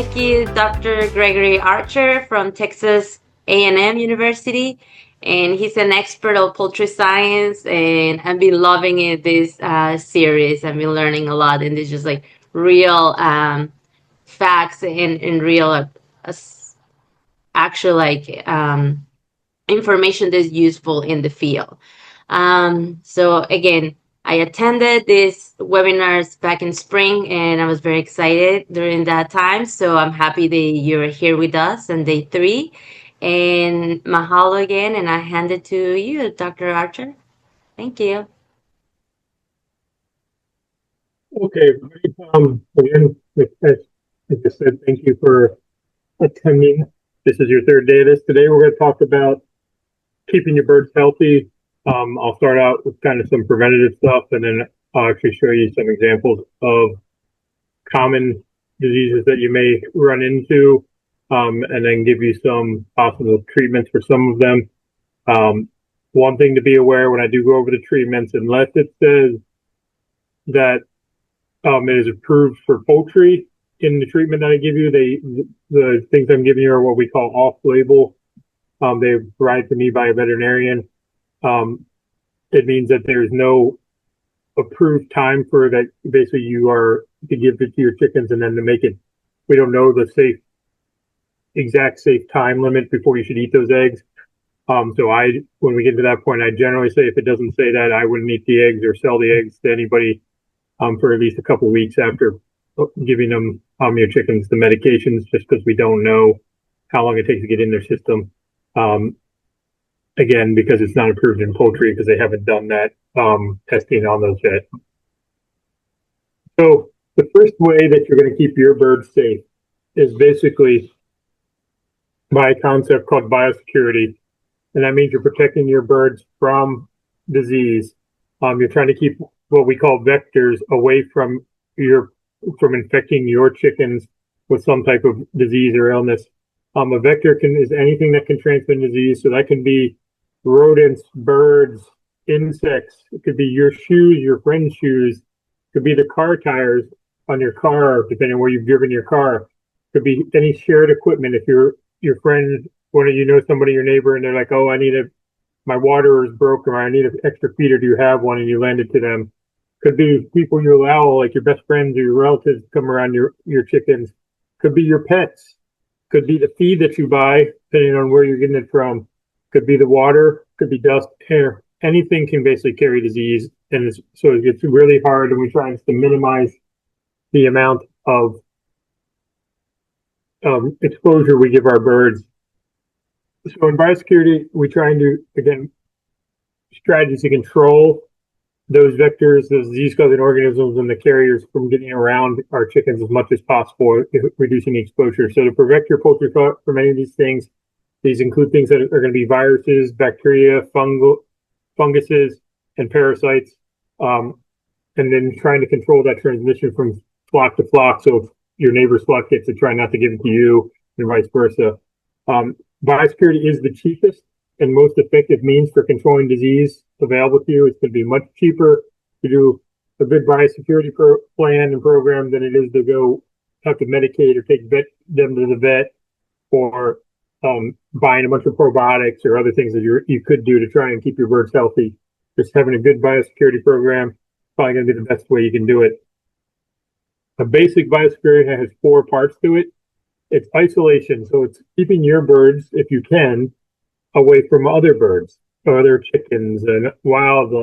thank you, Dr. Gregory Archer from Texas A&M University. And he's an expert of poultry science, and I've been loving it, this series. I've been learning a lot, and it's just like real facts and real actual information that's useful in the field. So again, I attended these webinars back in spring, and I was very excited during that time. So I'm happy that you're here with us on day 3. And mahalo again, and I hand it to you, Dr. Archer. Thank you. Okay. Again, like I said, thank you for attending. This is your 3rd day of this. Today we're going to talk about keeping your birds healthy. I'll start out with kind of some preventative stuff, and then I'll actually show you some examples of common diseases that you may run into, and then give you some possible treatments for some of them. One thing to be aware when I do go over the treatments, unless it says that it is approved for poultry in the treatment that I give you, the things I'm giving you are what we call off-label. They're provided to me by a veterinarian. It means that there's no approved time for that. Basically, you are to give it to your chickens, and then to make it. We don't know the exact safe time limit before you should eat those eggs. So when we get to that point, I generally say if it doesn't say that, I wouldn't eat the eggs or sell the eggs to anybody for at least a couple of weeks after giving them your chickens the medications, just because we don't know how long it takes to get in their system. Again, because it's not approved in poultry, because they haven't done that testing on those yet. So the first way that you're going to keep your birds safe is basically by a concept called biosecurity. And that means you're protecting your birds from disease. You're trying to keep what we call vectors away from infecting your chickens with some type of disease or illness. A vector is anything that can transmit disease. So that can be rodents, birds, insects. It could be your shoes, your friend's shoes. It could be the car tires on your car, depending on where you've driven your car. It could be any shared equipment. If your friend, somebody, your neighbor, and they're like, oh, my water is broken, or I need an extra feeder. Do you have one? And you lend it to them. Could be people you allow, like your best friends or your relatives, to come around your chickens. Could be your pets. Could be the feed that you buy, depending on where you're getting it from. Could be the water. Could be dust, air. Anything can basically carry disease, and so it gets really hard, and we try to minimize the amount of exposure we give our birds. So in biosecurity, we try and do, again, strategies to control those vectors, those disease-causing organisms, and the carriers from getting around our chickens as much as possible, reducing the exposure. So to protect your poultry from any of these things, these include things that are going to be viruses, bacteria, funguses, and parasites, and then trying to control that transmission from flock to flock. So if your neighbor's flock gets it, try not to give it to you, and vice versa. Biosecurity is the cheapest and most effective means for controlling disease available to you. It's going to be much cheaper to do a good biosecurity plan and program than it is to go have to medicate or take them to the vet, or buying a bunch of probiotics or other things that you could do to try and keep your birds healthy. Just having a good biosecurity program is probably going to be the best way you can do it. A basic biosecurity has 4 parts to it. It's isolation, so it's keeping your birds, if you can, away from other birds, or other chickens and wild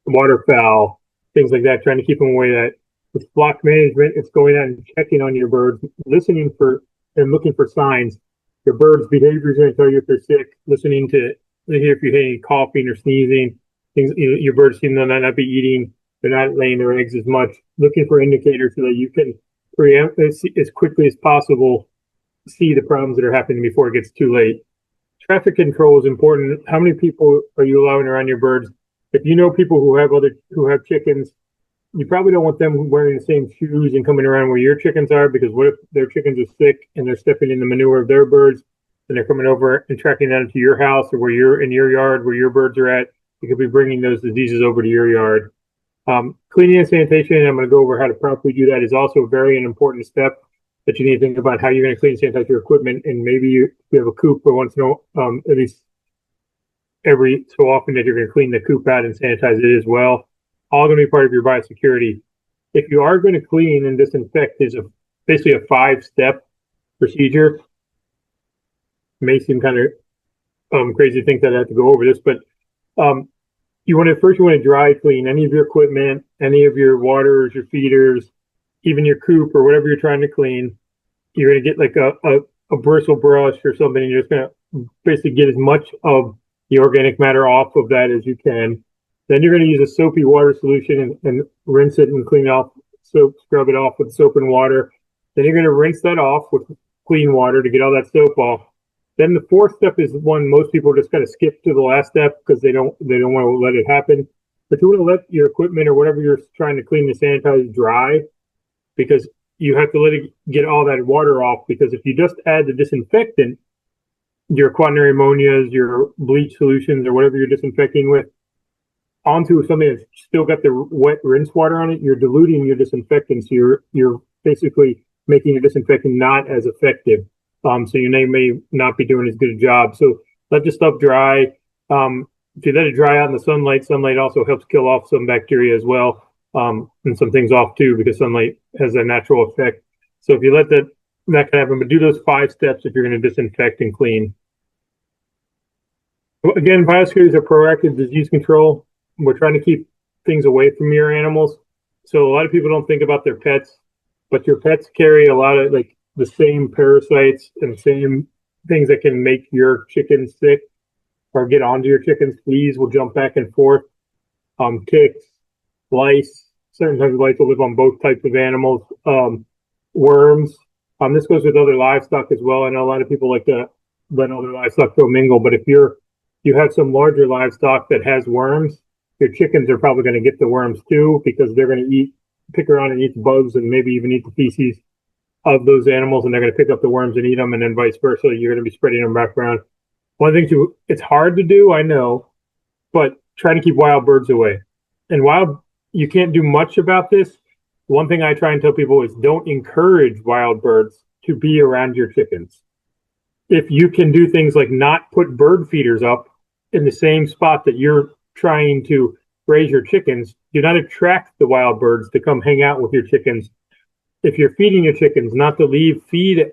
waterfowl, things like that, trying to keep them away. That with flock management, it's going out and checking on your birds, listening for and looking for signs. Your bird's behavior is going to tell you if they're sick. Listening to hear if you hear any coughing or sneezing, things your birds seem to not be eating. They're not laying their eggs as much. Looking for indicators so that you can preempt as quickly as possible, see the problems that are happening before it gets too late. Traffic control is important. How many people are you allowing around your birds? If you know people who have chickens, you probably don't want them wearing the same shoes and coming around where your chickens are, because what if their chickens are sick and they're stepping in the manure of their birds, and they're coming over and tracking that into your house, or where you're in your yard where your birds are at? You could be bringing those diseases over to your yard. Cleaning and sanitation, and I'm going to go over how to properly do that, is also a very important step. that you need to think about how you're going to clean and sanitize your equipment, and maybe you have a coop for once in a at least every so often that you're going to clean the coop out and sanitize it as well. All going to be part of your biosecurity. If you are going to clean and disinfect, there's basically a 5-step procedure. It may seem kind of crazy to think that I have to go over this, but you want to dry clean any of your equipment, any of your waters, your feeders, even your coop or whatever you're trying to clean. You're going to get like a bristle brush or something, and you're just going to basically get as much of the organic matter off of that as you can. Then you're going to use a soapy water solution and rinse it and clean it off, scrub it off with soap and water. Then you're going to rinse that off with clean water to get all that soap off. Then the 4th step is one most people just kind of skip to the last step because they don't want to let it happen. But you want to let your equipment or whatever you're trying to clean and sanitize dry, because you have to let it get all that water off. Because if you just add the disinfectant, your quaternary ammonias, your bleach solutions, or whatever you're disinfecting with, onto something that's still got the wet rinse water on it, you're diluting your disinfectant. So you're basically making your disinfectant not as effective. So you may not be doing as good a job. So let the stuff dry. If you let it dry out in the sunlight also helps kill off some bacteria as well, and some things off too, because sunlight has a natural effect. So if you let that can happen, but do those 5 steps if you're going to disinfect and clean. Again, biosecurity is a proactive disease control. We're trying to keep things away from your animals. So a lot of people don't think about their pets, but your pets carry a lot of the same parasites and the same things that can make your chickens sick or get onto your chickens. Fleas will jump back and forth. Ticks, lice, certain types of lice will live on both types of animals. Worms. This goes with other livestock as well. I know a lot of people like to let other livestock mingle, but if you have some larger livestock that has worms, your chickens are probably going to get the worms too, because they're going to pick around and eat the bugs and maybe even eat the feces of those animals, and they're going to pick up the worms and eat them, and then vice versa. You're going to be spreading them back around. One thing it's hard to do, I know, but try to keep wild birds away. And you can't do much about this. One thing I try and tell people is don't encourage wild birds to be around your chickens. If you can do things like not put bird feeders up in the same spot that you're trying to raise your chickens, do not attract the wild birds to come hang out with your chickens. If you're feeding your chickens, not to leave feed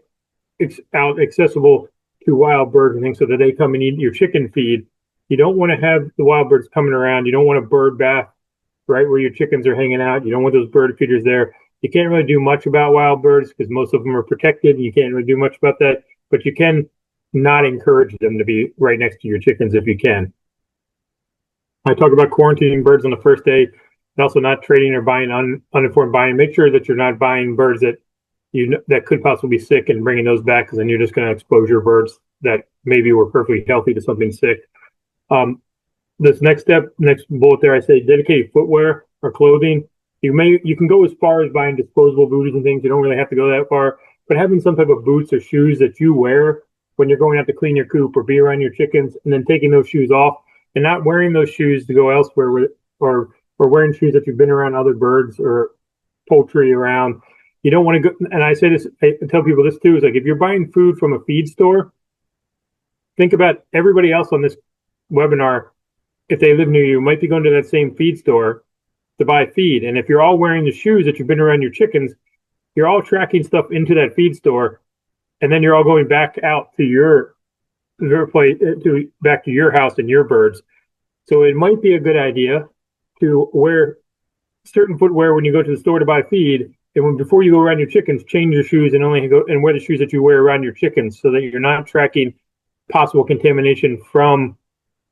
out accessible to wild birds and things so that they come and eat your chicken feed. You don't want to have the wild birds coming around. You don't want a bird bath right where your chickens are hanging out. You don't want those bird feeders there. You can't really do much about wild birds because most of them are protected. You can't really do much about that, but you can not encourage them to be right next to your chickens if you can. I talk about quarantining birds on the first day, and also not trading or buying uninformed buying. Make sure that you're not buying birds that could possibly be sick and bringing those back, because then you're just going to expose your birds that maybe were perfectly healthy to something sick. This next bullet there, I say dedicated footwear or clothing. You can go as far as buying disposable booties and things. You don't really have to go that far, but having some type of boots or shoes that you wear when you're going out to clean your coop or be around your chickens, and then taking those shoes off and not wearing those shoes to go elsewhere or wearing shoes that you've been around other birds or poultry around. You don't want to go, and I tell people this too, is like if you're buying food from a feed store, think about everybody else on this webinar. If they live near you, might be going to that same feed store to buy feed. And if you're all wearing the shoes that you've been around your chickens, you're all tracking stuff into that feed store, and then you're all going back out to your place, back to your house and your birds. So it might be a good idea to wear certain footwear when you go to the store to buy feed, and before you go around your chickens, change your shoes and only go and wear the shoes that you wear around your chickens, so that you're not tracking possible contamination from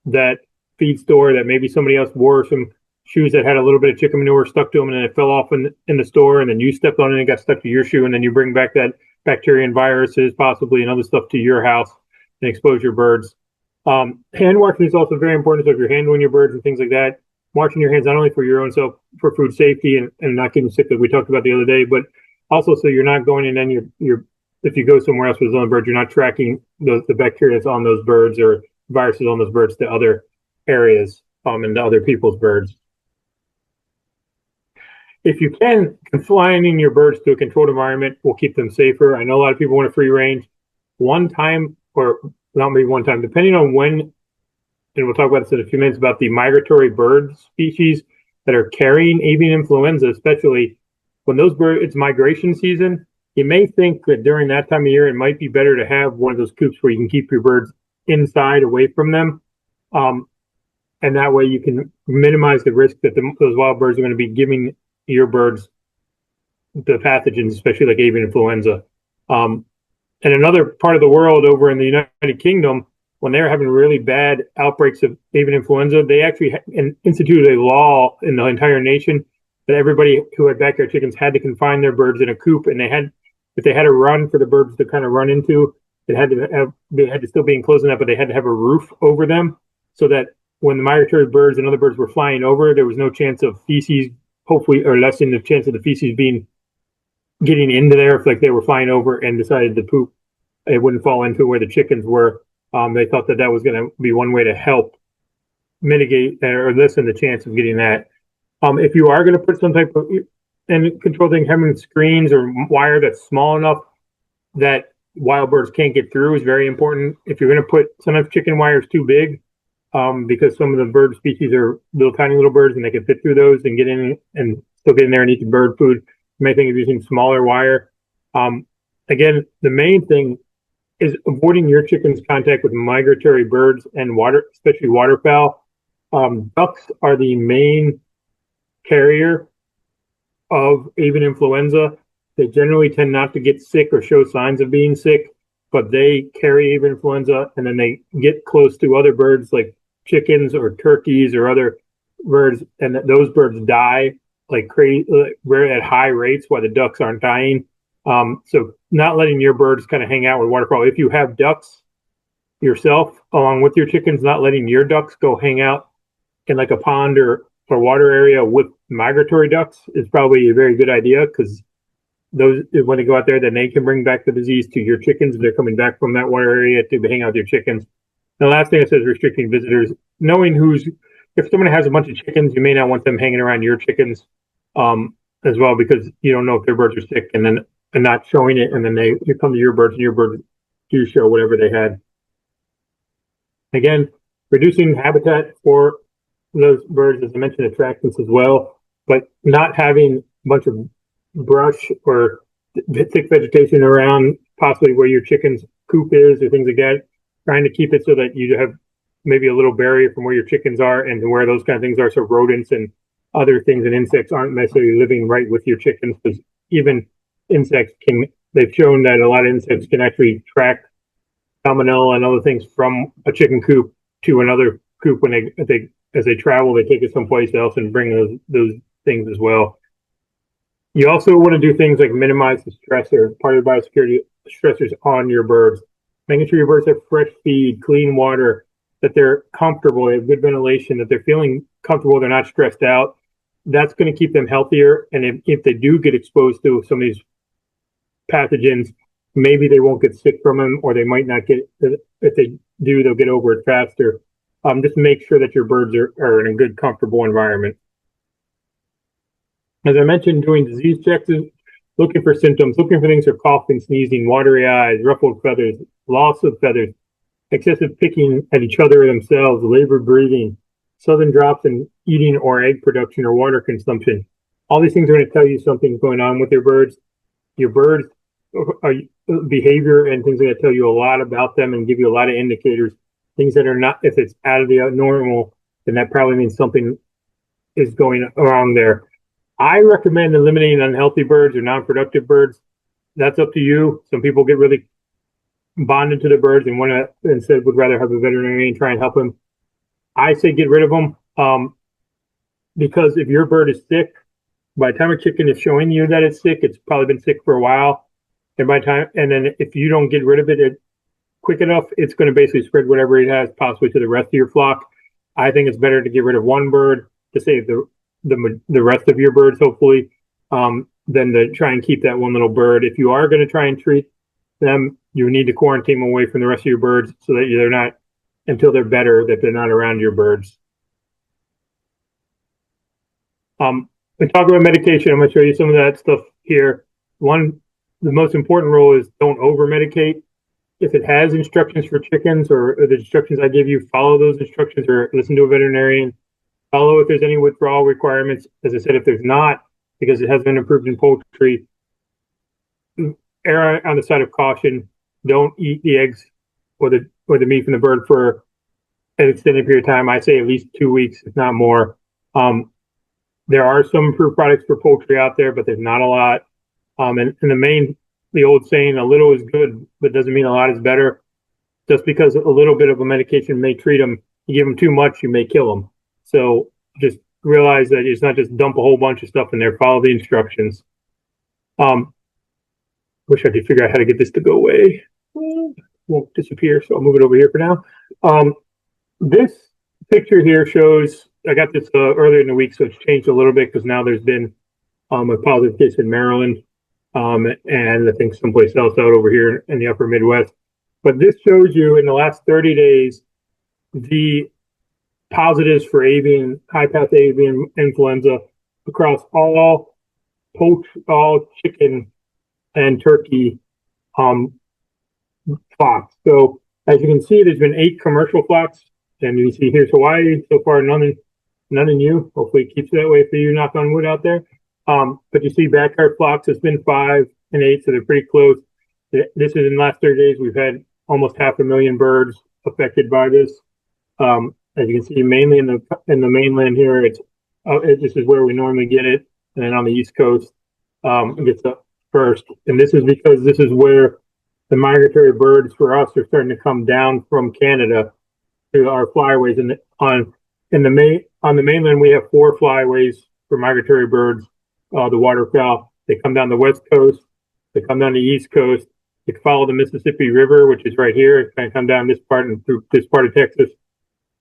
that feed store, that maybe somebody else wore some shoes that had a little bit of chicken manure stuck to them, and then it fell off in the store, and then you stepped on it and it got stuck to your shoe, and then you bring back that bacteria and viruses possibly and other stuff to your house and expose your birds. Hand washing is also very important. So if you're handling your birds and things like that, washing your hands not only for your own self, for food safety and not getting sick, that we talked about the other day, but also so you're not going in and if you go somewhere else with those other birds, you're not tracking the bacteria that's on those birds or viruses on those birds to other areas and to other people's birds. if you can, confining your birds to a controlled environment will keep them safer. I know a lot of people want a free range. One time, or not maybe one time, depending on when, and we'll talk about this in a few minutes, about the migratory bird species that are carrying avian influenza, especially when those birds, it's migration season. You may think that during that time of year, it might be better to have one of those coops where you can keep your birds inside, away from them. And that way you can minimize the risk that those wild birds are going to be giving your birds the pathogens, especially like avian influenza. And another part of the world over in the United Kingdom, when they're having really bad outbreaks of avian influenza, they actually instituted a law in the entire nation that everybody who had backyard chickens had to confine their birds in a coop, and if they had a run for the birds to kind of run into, they had to still be enclosed enough, but they had to have a roof over them so that when the migratory birds and other birds were flying over, there was no chance of feces, hopefully, or lessen the chance of the feces getting into there if like they were flying over and decided to poop. It wouldn't fall into where the chickens were. They thought that was going to be one way to help mitigate or lessen the chance of getting that. If you are going to put some type of control thing, having screens or wire that's small enough that wild birds can't get through is very important. If you're going to put, sometimes chicken wire is too big because some of the bird species are tiny little birds and they can fit through those and get in and still get in there and eat the bird food. You may think of using smaller wire. Again, the main thing is avoiding your chicken's contact with migratory birds and water, especially waterfowl. Ducks are the main carrier of avian influenza. They generally tend not to get sick or show signs of being sick, but they carry avian influenza and then they get close to other birds like chickens or turkeys or other birds, and those birds die like crazy, at high rates while the ducks aren't dying. So not letting your birds kind of hang out with waterfowl. If you have ducks yourself along with your chickens, not letting your ducks go hang out in like a pond or water area with migratory ducks is probably a very good idea, because those, when they go out there, then they can bring back the disease to your chickens if they're coming back from that water area to hang out with your chickens. The last thing it says, restricting visitors. Knowing if someone has a bunch of chickens, you may not want them hanging around your chickens as well, because you don't know if their birds are sick and not showing it, and then they come to your birds and your birds do show whatever they had. Again, reducing habitat for those birds, as I mentioned, attractants as well, but not having a bunch of brush or thick vegetation around possibly where your chicken's coop is or things like that. Trying to keep it so that you have maybe a little barrier from where your chickens are and where those kind of things are, so rodents and other things and insects aren't necessarily living right with your chickens, because even insects they've shown that a lot of insects can actually track salmonella and other things from a chicken coop to another coop when as they travel, they take it someplace else and bring those things as well. You also want to do things like minimize the stressor, part of the biosecurity stressors on your birds. Making sure your birds have fresh feed, clean water, that they're comfortable, they have good ventilation, that they're feeling comfortable, they're not stressed out. That's going to keep them healthier. And if they do get exposed to some of these pathogens, maybe they won't get sick from them, or they might not get, if they do, they'll get over it faster. Just make sure that your birds are in a good, comfortable environment. As I mentioned, doing disease checks, looking for symptoms, looking for things like coughing, sneezing, watery eyes, ruffled feathers, loss of feathers, excessive picking at each other or themselves, labored breathing, sudden drops in eating or egg production or water consumption. All these things are going to tell you something's going on with your birds. Your birds' behavior and things are going to tell you a lot about them and give you a lot of indicators. Things that are not, if it's out of the normal, then that probably means something is going wrong there. I recommend eliminating unhealthy birds or non-productive birds. That's up to you. Some people get really bonded to the birds and instead would rather have a veterinarian try and help them. I say get rid of them because if your bird is sick, by the time a chicken is showing you that it's sick, it's probably been sick for a while. And then if you don't get rid of it quick enough, it's going to basically spread whatever it has possibly to the rest of your flock. I think it's better to get rid of one bird to save the rest of your birds, hopefully, than to try and keep that one little bird. If you are going to try and treat them, you need to quarantine them away from the rest of your birds so that they're not, until they're better, that they're not around your birds. we talk about medication. I'm going to show you some of that stuff here. The most important rule is don't over medicate. If it has instructions for chickens or the instructions I give you, follow those instructions or listen to a veterinarian. Follow if there's any withdrawal requirements. As I said, if there's not, because it has been approved in poultry, err on the side of caution. Don't eat the eggs or the meat from the bird for an extended period of time. I say at least 2 weeks, if not more. There are some approved products for poultry out there, but there's not a lot. And the old saying, a little is good, but doesn't mean a lot is better. Just because a little bit of a medication may treat them, you give them too much, you may kill them. So just realize that it's not just dump a whole bunch of stuff in there. Follow the instructions. Wish I could figure out how to get this to go away. Won't disappear, so I'll move it over here for now. This picture here shows, I got this earlier in the week, so it's changed a little bit because now there's been a positive case in Maryland and I think someplace else out over here in the upper Midwest. But this shows you in the last 30 days the positives for high-path avian influenza across all chicken and turkey flocks. So as you can see, there's been 8 commercial flocks, and you see here's Hawaii. So far, none in you. Hopefully it keeps that way for you, knock on wood out there. But you see backyard flocks, it's been 5 and 8, so they're pretty close. This is in the last 30 days, we've had almost 500,000 birds affected by this. As you can see, mainly in the mainland here, this is where we normally get it, and then on the East Coast, it gets up first. And this is because this is where the migratory birds for us are starting to come down from Canada to our flyways. And on the mainland, we have 4 flyways for migratory birds. The waterfowl, they come down the West Coast, they come down the East Coast, they follow the Mississippi River, which is right here. It's going to come down this part and through this part of Texas.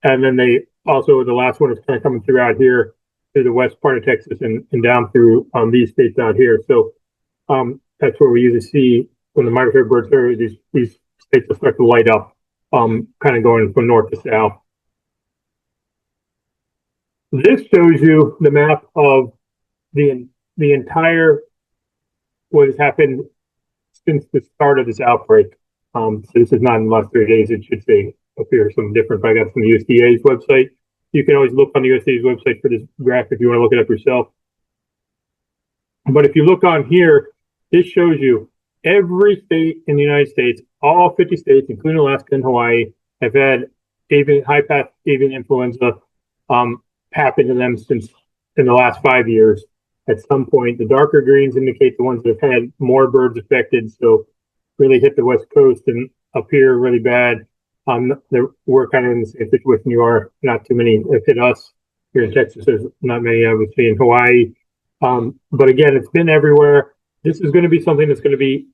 And then the last one is kind of coming through out here through the west part of Texas and down through these states out here. So that's where we usually see when the migratory birds are, these states will start to light up, kind of going from north to south. This shows you the map of the entire what has happened since the start of this outbreak. So this is not in the last 30 days. It should say up here something different, but I got from the USDA's website. You can always look on the USDA's website for this graph if you want to look it up yourself. But if you look on here, this shows you every state in the United States, all 50 states, including Alaska and Hawaii, have had high-path avian influenza happen to them since in the last 5 years. At some point, the darker greens indicate the ones that have had more birds affected, so really hit the West Coast and up here really bad. We're kind of in the same situation you are. Not too many have hit us. Here in Texas, there's not many, obviously, in Hawaii. But again, it's been everywhere. This is going to be something that's going to be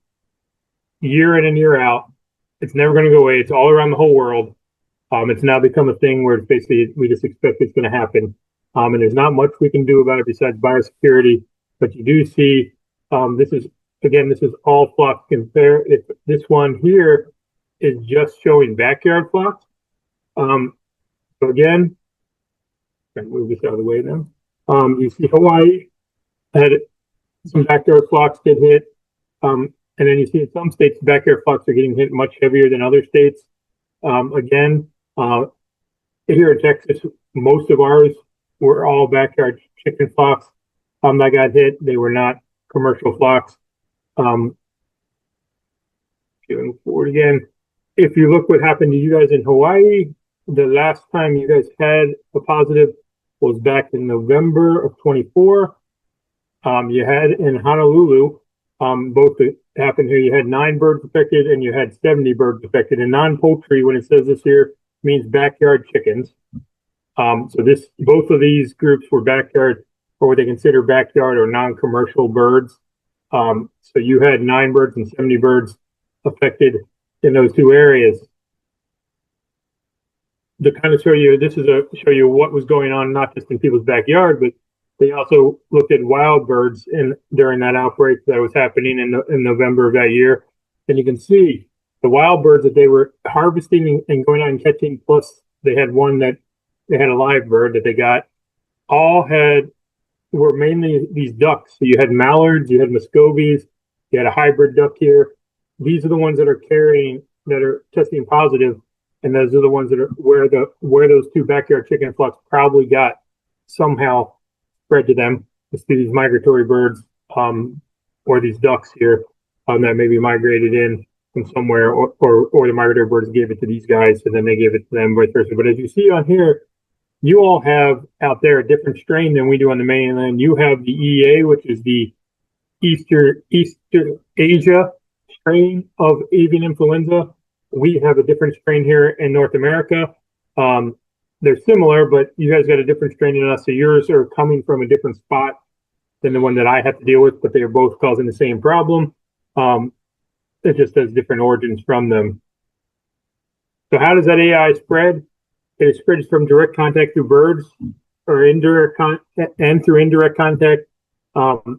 year in and year out. It's never going to go away. It's all around the whole world. It's now become a thing where it's basically we just expect it's going to happen. And there's not much we can do about it besides biosecurity. But you do see this is all flocks compare. This one here is just showing backyard flocks. So again, I'm going to move this out of the way now. You see Hawaii had some backyard flocks get hit. And then you see in some states, backyard flocks are getting hit much heavier than other states. Again, here in Texas, most of ours were all backyard chicken flocks that got hit. They were not commercial flocks. Going forward again, if you look what happened to you guys in Hawaii, the last time you guys had a positive was back in November of 24. You had in Honolulu, both happened here. You had 9 birds affected and you had 70 birds affected. And non-poultry, when it says this here, means backyard chickens. So both of these groups were backyard, or what they consider backyard or non-commercial birds. So you had 9 birds and 70 birds affected in those 2 areas. To kind of show you, show you what was going on, not just in people's backyard, but they also looked at wild birds during that outbreak that was happening in November of that year. And you can see the wild birds that they were harvesting and going out and catching, plus they had one that they had a live bird that they got, all had were mainly these ducks. So you had mallards, you had muscovies, you had a hybrid duck here. These are the ones that are carrying, that are testing positive, and those are the ones that are where those two backyard chicken flocks probably got somehow spread to them. It's these migratory birds, or these ducks here, that maybe migrated in from somewhere, or the migratory birds gave it to these guys, and then they gave it to them, vice versa. But as you see on here, you all have out there a different strain than we do on the mainland. You have the EA, which is the Eastern Asia strain of avian influenza. We have a different strain here in North America. They're similar, but you guys got a different strain than us. So yours are coming from a different spot than the one that I have to deal with, but they are both causing the same problem. It just has different origins from them. So how does that AI spread? It spreads from direct contact through birds, or indirect and through indirect contact.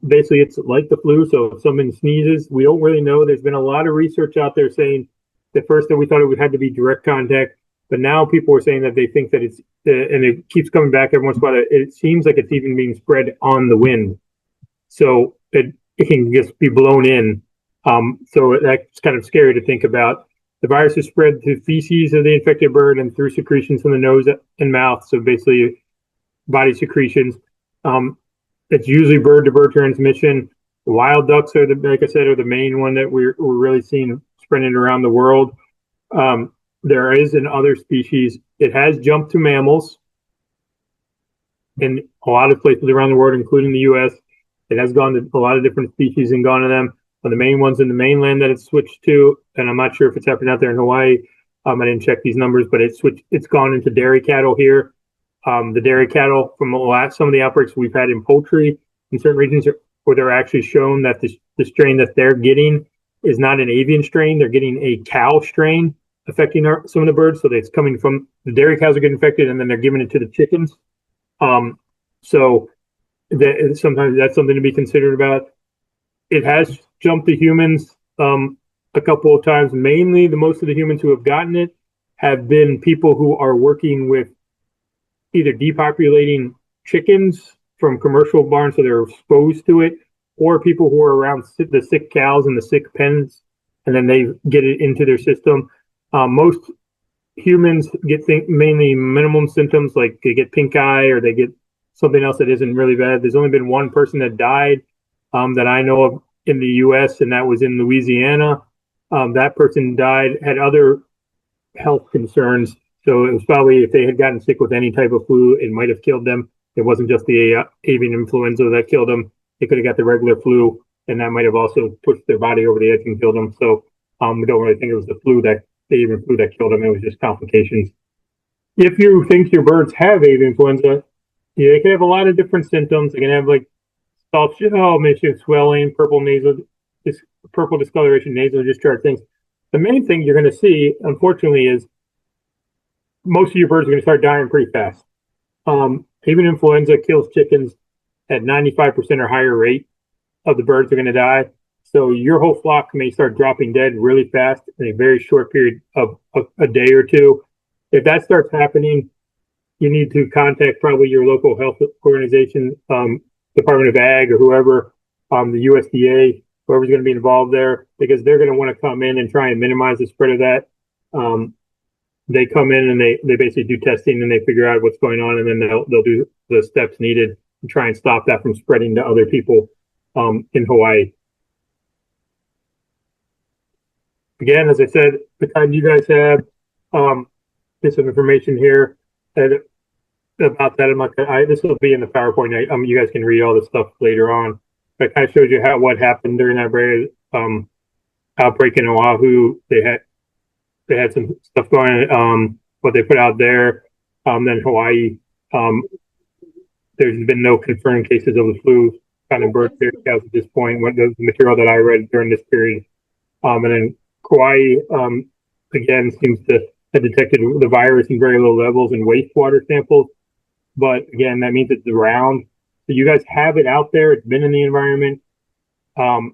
Basically, it's like the flu. So if someone sneezes, we don't really know. There's been a lot of research out there saying at first that we thought it had to be direct contact, but now people are saying that they think that it's, and it keeps coming back every once in a while. It seems like it's even being spread on the wind. So it can just be blown in. So that's kind of scary to think about. The virus is spread through feces of the infected bird and through secretions from the nose and mouth. So basically, body secretions. It's usually bird-to-bird transmission. Wild ducks are, like I said, are the main one that we're really seeing spreading around the world. There is in other species. It has jumped to mammals in a lot of places around the world, including the U.S. It has gone to a lot of different species and gone to them. One of the main ones in the mainland that it's switched to, and I'm not sure if it's happening out there in Hawaii. I didn't check these numbers, but it's gone into dairy cattle here. The dairy cattle from some of the outbreaks we've had in poultry in certain regions where they're actually shown that the strain that they're getting is not an avian strain. They're getting a cow strain affecting some of the birds. So it's coming from the dairy cows are getting infected, and then they're giving it to the chickens. So sometimes that's something to be considered about. It has jumped to humans a couple of times. Mainly, most of the humans who have gotten it have been people who are working with either depopulating chickens from commercial barns, so they're exposed to it, or people who are around the sick cows and the sick pens, and then they get it into their system. Most humans get mainly minimum symptoms, like they get pink eye or they get something else that isn't really bad. There's only been one person that died that I know of in the U.S., and that was in Louisiana. That person died, had other health concerns. So it was probably, if they had gotten sick with any type of flu, it might have killed them. It wasn't just the avian influenza that killed them. They could have got the regular flu, and that might have also pushed their body over the edge and killed them. So we don't really think it was the avian flu that killed them. It was just complications. If you think your birds have avian influenza, they can have a lot of different symptoms. They can have like soft mission, swelling, purple discoloration, nasal discharge things. The main thing you're going to see, unfortunately, is most of your birds are going to start dying pretty fast. Avian influenza kills chickens at 95% or higher rate of the birds are going to die. So your whole flock may start dropping dead really fast in a very short period of a day or two. If that starts happening, you need to contact probably your local health organization, Department of Ag or whoever, the USDA, whoever's going to be involved there, because they're going to want to come in and try and minimize the spread of that. They come in and they basically do testing and they figure out what's going on, and then they'll do the steps needed to try and stop that from spreading to other people in Hawaii. Again, as I said, the time you guys have this information here about that. This will be in the PowerPoint. You guys can read all this stuff later on. But I kind of showed you what happened during that outbreak in Oahu. They had some stuff going on, what they put out there. Then Hawaii, there's been no confirmed cases of the flu kind of bird cows at this point. The material that I read during this period, and then Kauai again seems to have detected the virus in very low levels in wastewater samples. But again, that means it's around. So you guys have it out there. It's been in the environment. But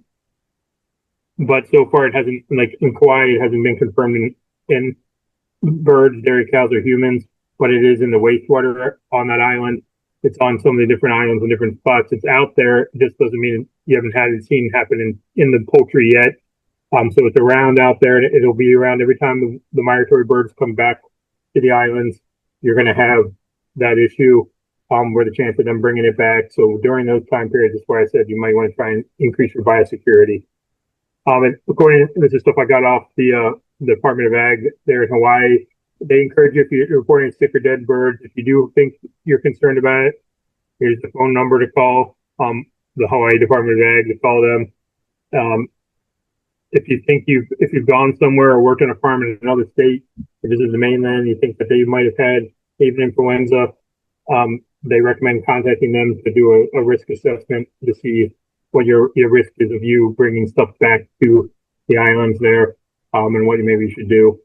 so far it hasn't, like in Kauai, it hasn't been confirmed in birds, dairy cows, or humans, but it is in the wastewater on that island. it's on so many different islands and different spots. It's out there. It just doesn't mean you haven't had it seen happen in the poultry yet. So it's around out there, and it'll be around every time the migratory birds come back to the islands. You're going to have that issue where the chance of them bringing it back. So during those time periods, that's why I said you might want to try and increase your biosecurity. And according to this is stuff I got off the Department of Ag there in Hawaii, they encourage you if you're reporting sick or dead birds, if you do think you're concerned about it, here's the phone number to call the Hawaii Department of Ag to call them. If you think if you've gone somewhere or worked on a farm in another state, or visited the mainland, you think that they might have had avian influenza, they recommend contacting them to do a risk assessment to see what your risk is of you bringing stuff back to the islands there, and what maybe you should do.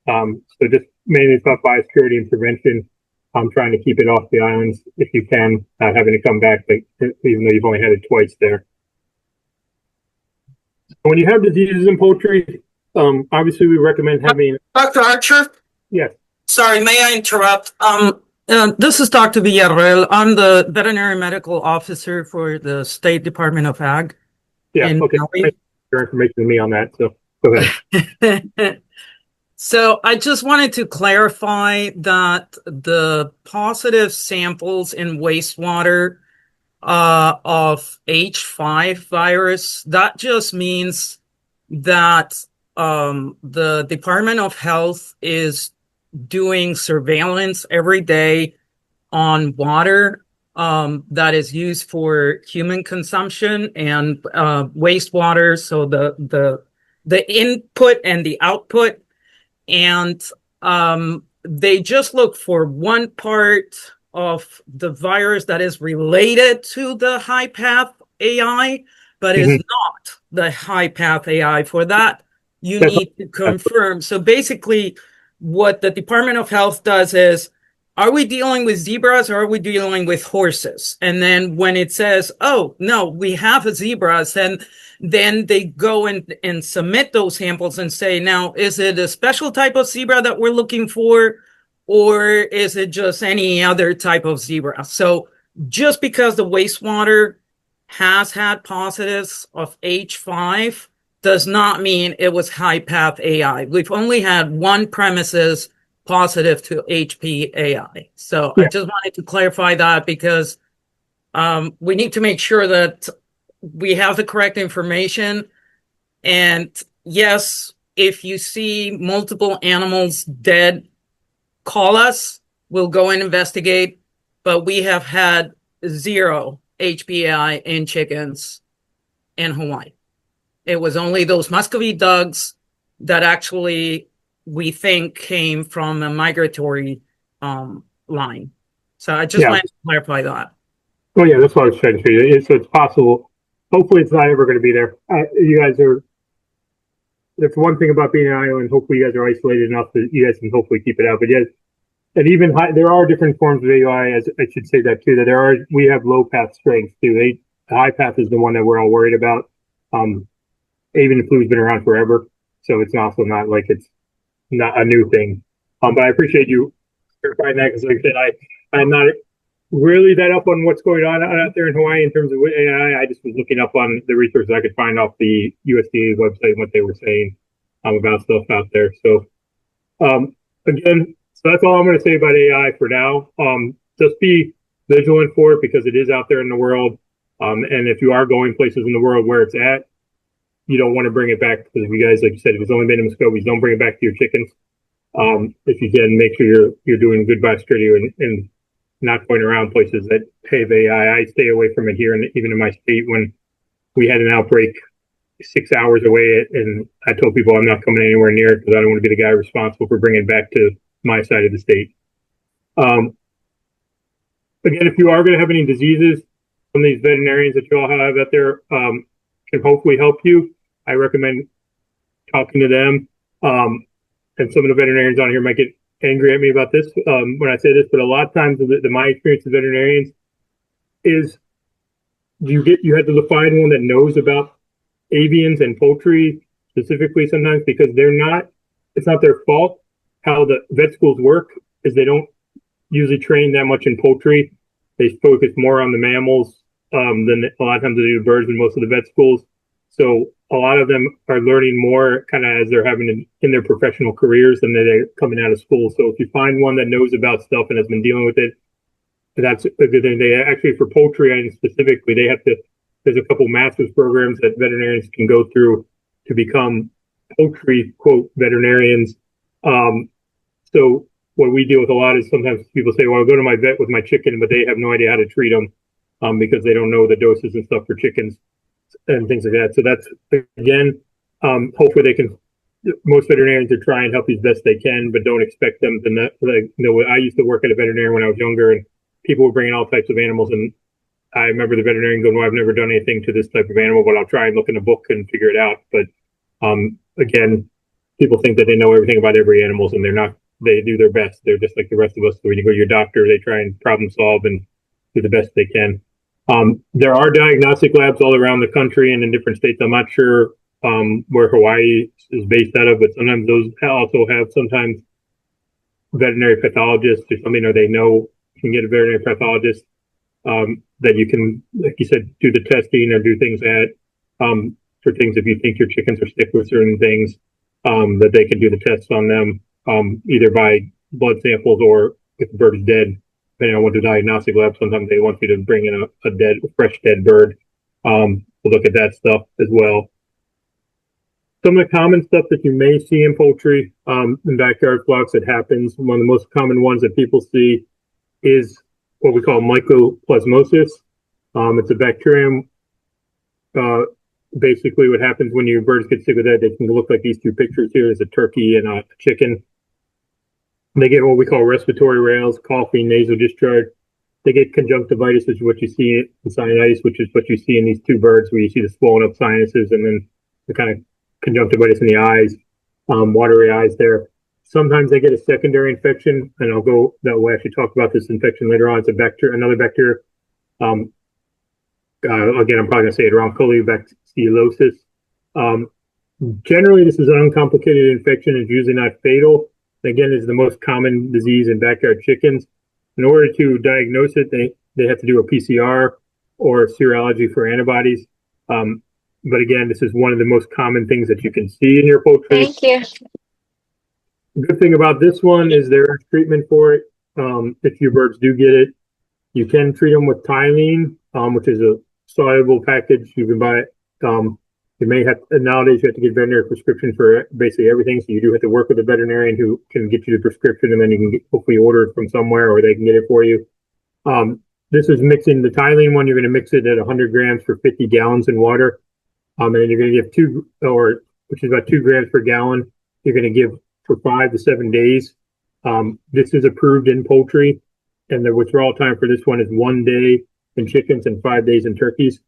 So just mainly about biosecurity and prevention. I'm trying to keep it off the islands if you can, not having to come back, but even though you've only had it twice there. When you have diseases in poultry, obviously we recommend having. Dr. Archer? Yes. Sorry, may I interrupt? This is Dr. Villarreal. I'm the veterinary medical officer for the State Department of Ag. Yeah, okay. Your information to me on that, so go ahead. So I just wanted to clarify that the positive samples in wastewater of H5 virus, that just means that the Department of Health is doing surveillance every day on water that is used for human consumption and wastewater, so the input and the output, and they just look for one part of the virus that is related to the high path AI, but is not the high path AI. For that, you need to confirm. So basically, what the Department of Health does is, are we dealing with zebras or are we dealing with horses? And then when it says, oh, no, we have a zebras, and then they go and submit those samples and say, now, is it a special type of zebra that we're looking for? Or is it just any other type of zebra? So just because the wastewater has had positives of H5 does not mean it was high path AI. We've only had one premises positive to HP AI. So yeah. I just wanted to clarify that because we need to make sure that we have the correct information. And yes, if you see multiple animals dead, call us, we'll go and investigate, but we have had 0 HPAI in chickens in Hawaii. It was only those Muscovy ducks that actually we think came from a migratory line. So I just wanted to clarify that. Oh yeah, that's what I was trying to say. So it's possible. Hopefully it's not ever going to be there. You guys are, that's one thing about being an island. Hopefully you guys are isolated enough that you guys can hopefully keep it out. But yes, and even there are different forms of AI, as I should say that too, that we have low path strengths too. The high path is the one that we're all worried about. Avian flu has been around forever. So it's also not like it's not a new thing. But I appreciate you clarifying that because like I said, I'm not really that up on what's going on out there in Hawaii in terms of AI. I just was looking up on the resources I could find off the USDA website and what they were saying about stuff out there. So again, so that's all I'm going to say about AI for now. Just be vigilant for it because it is out there in the world. And if you are going places in the world where it's at, you don't want to bring it back because if you guys, like you said, if it's only made in Muscovies, don't bring it back to your chickens. If you can, make sure you're doing good biosecurity and not going around places that have AI. I stay away from it here, and even in my state, when we had an outbreak 6 hours away, and I told people I'm not coming anywhere near it because I don't want to be the guy responsible for bringing it back to my side of the state. Again, if you are going to have any diseases, some of these veterinarians that you all have out there can hopefully help you. I recommend talking to them. And some of the veterinarians on here might get angry at me about this when I say this, but a lot of times my experience with veterinarians is you have to find one that knows about avians and poultry specifically sometimes because it's not their fault. How the vet schools work is they don't usually train that much in poultry. they focus more on the mammals than a lot of times they do the birds in most of the vet schools. So a lot of them are learning more kind of as they're having in their professional careers than they're coming out of school. So if you find one that knows about stuff and has been dealing with it, that's a good thing. They actually, for poultry and specifically, they have to, there's a couple master's programs that veterinarians can go through to become poultry, quote, veterinarians. So what we deal with a lot is sometimes people say, well, I'll go to my vet with my chicken, but they have no idea how to treat them because they don't know the doses and stuff for chickens and things like that. So that's, again, hopefully they can, most veterinarians are trying to help as best they can, but don't expect them to not, like, you know, I used to work at a veterinarian when I was younger, and people were bringing all types of animals, and I remember the veterinarian going, well, I've never done anything to this type of animal, but I'll try and look in a book and figure it out. But again, people think that they know everything about every animal, and they're not. They do their best. They're just like the rest of us. So when you go to your doctor, they try and problem solve and do the best they can. There are diagnostic labs all around the country and in different states. I'm not sure where Hawaii is based out of, but sometimes those also have sometimes veterinary pathologists or something, or they know you can get a veterinary pathologist that you can, like you said, do the testing or do things at for things if you think your chickens are sick with certain things, that they can do the tests on them either by blood samples or if the bird is dead. Depending on what the diagnostic lab, sometimes they want you to bring in a fresh dead bird to look at that stuff as well. Some of the common stuff that you may see in poultry in backyard flocks that happens, one of the most common ones that people see is what we call mycoplasmosis. It's a bacterium. Basically, what happens when your birds get sick with that, they can look like these two pictures here. There's a turkey and a chicken. They get what we call respiratory rales, coughing, nasal discharge. They get conjunctivitis, which is what you see, and sinusitis, which is what you see in these two birds, where you see the swollen up sinuses and then the kind of conjunctivitis in the eyes, watery eyes there. Sometimes they get a secondary infection, and we'll actually talk about this infection later on. It's another bacteria. Again, I'm probably going to say it wrong, colibacillosis. Generally, this is an uncomplicated infection. It's usually not fatal. Again, it's the most common disease in backyard chickens. In order to diagnose it, they have to do a PCR or serology for antibodies. But again, this is one of the most common things that you can see in your poultry. Thank you. The good thing about this one is there is treatment for it. If your birds do get it, you can treat them with Tylene, which is a soluble package. You can buy it. You may have, nowadays you have to get veterinary prescription for basically everything. So you do have to work with a veterinarian who can get you the prescription, and then you can hopefully order it from somewhere, or they can get it for you. This is mixing the Tylene one. You're going to mix it at 100 grams for 50 gallons in water. And then you're going to give which is about 2 grams per gallon. You're going to give for 5 to 7 days. This is approved in poultry, and the withdrawal time for this one is 1 day in chickens and 5 days in turkeys.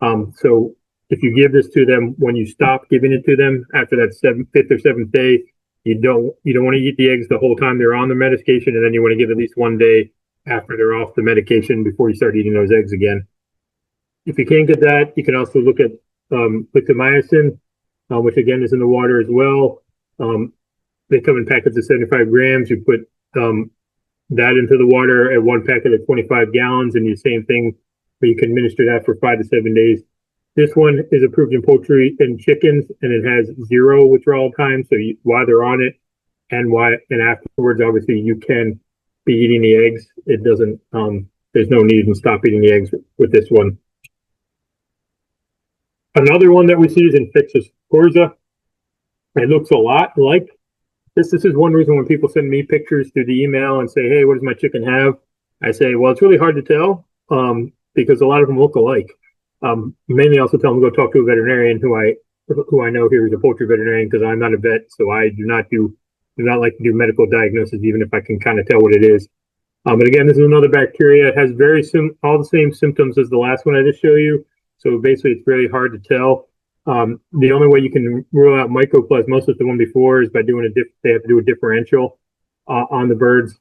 So if you give this to them, when you stop giving it to them after that 5th or 7th day, you don't want to eat the eggs the whole time they're on the medication, and then you want to give at least 1 day after they're off the medication before you start eating those eggs again. If you can't get that, you can also look at clindamycin, which again is in the water as well. They come in packets of 75 grams. You put that into the water at 1 packet of 25 gallons, and the same thing, where you can administer that for 5 to 7 days. This one is approved in poultry and chickens, and it has 0 withdrawal time. So while they're on it and afterwards, obviously you can be eating the eggs. It doesn't. There's no need to stop eating the eggs with this one. Another one that we see is infectious Corza. It looks a lot like this. This is one reason when people send me pictures through the email and say, hey, what does my chicken have? I say, well, it's really hard to tell because a lot of them look alike. Mainly also tell them to go talk to a veterinarian who I know here is a poultry veterinarian, because I'm not a vet, so I do not like to do medical diagnosis, even if I can kind of tell what it is. But again, this is another bacteria. It has all the same symptoms as the last one I just showed you. So basically, it's really hard to tell. The only way you can rule out mycoplasmosis, the one before, is by doing they have to do a differential on the birds.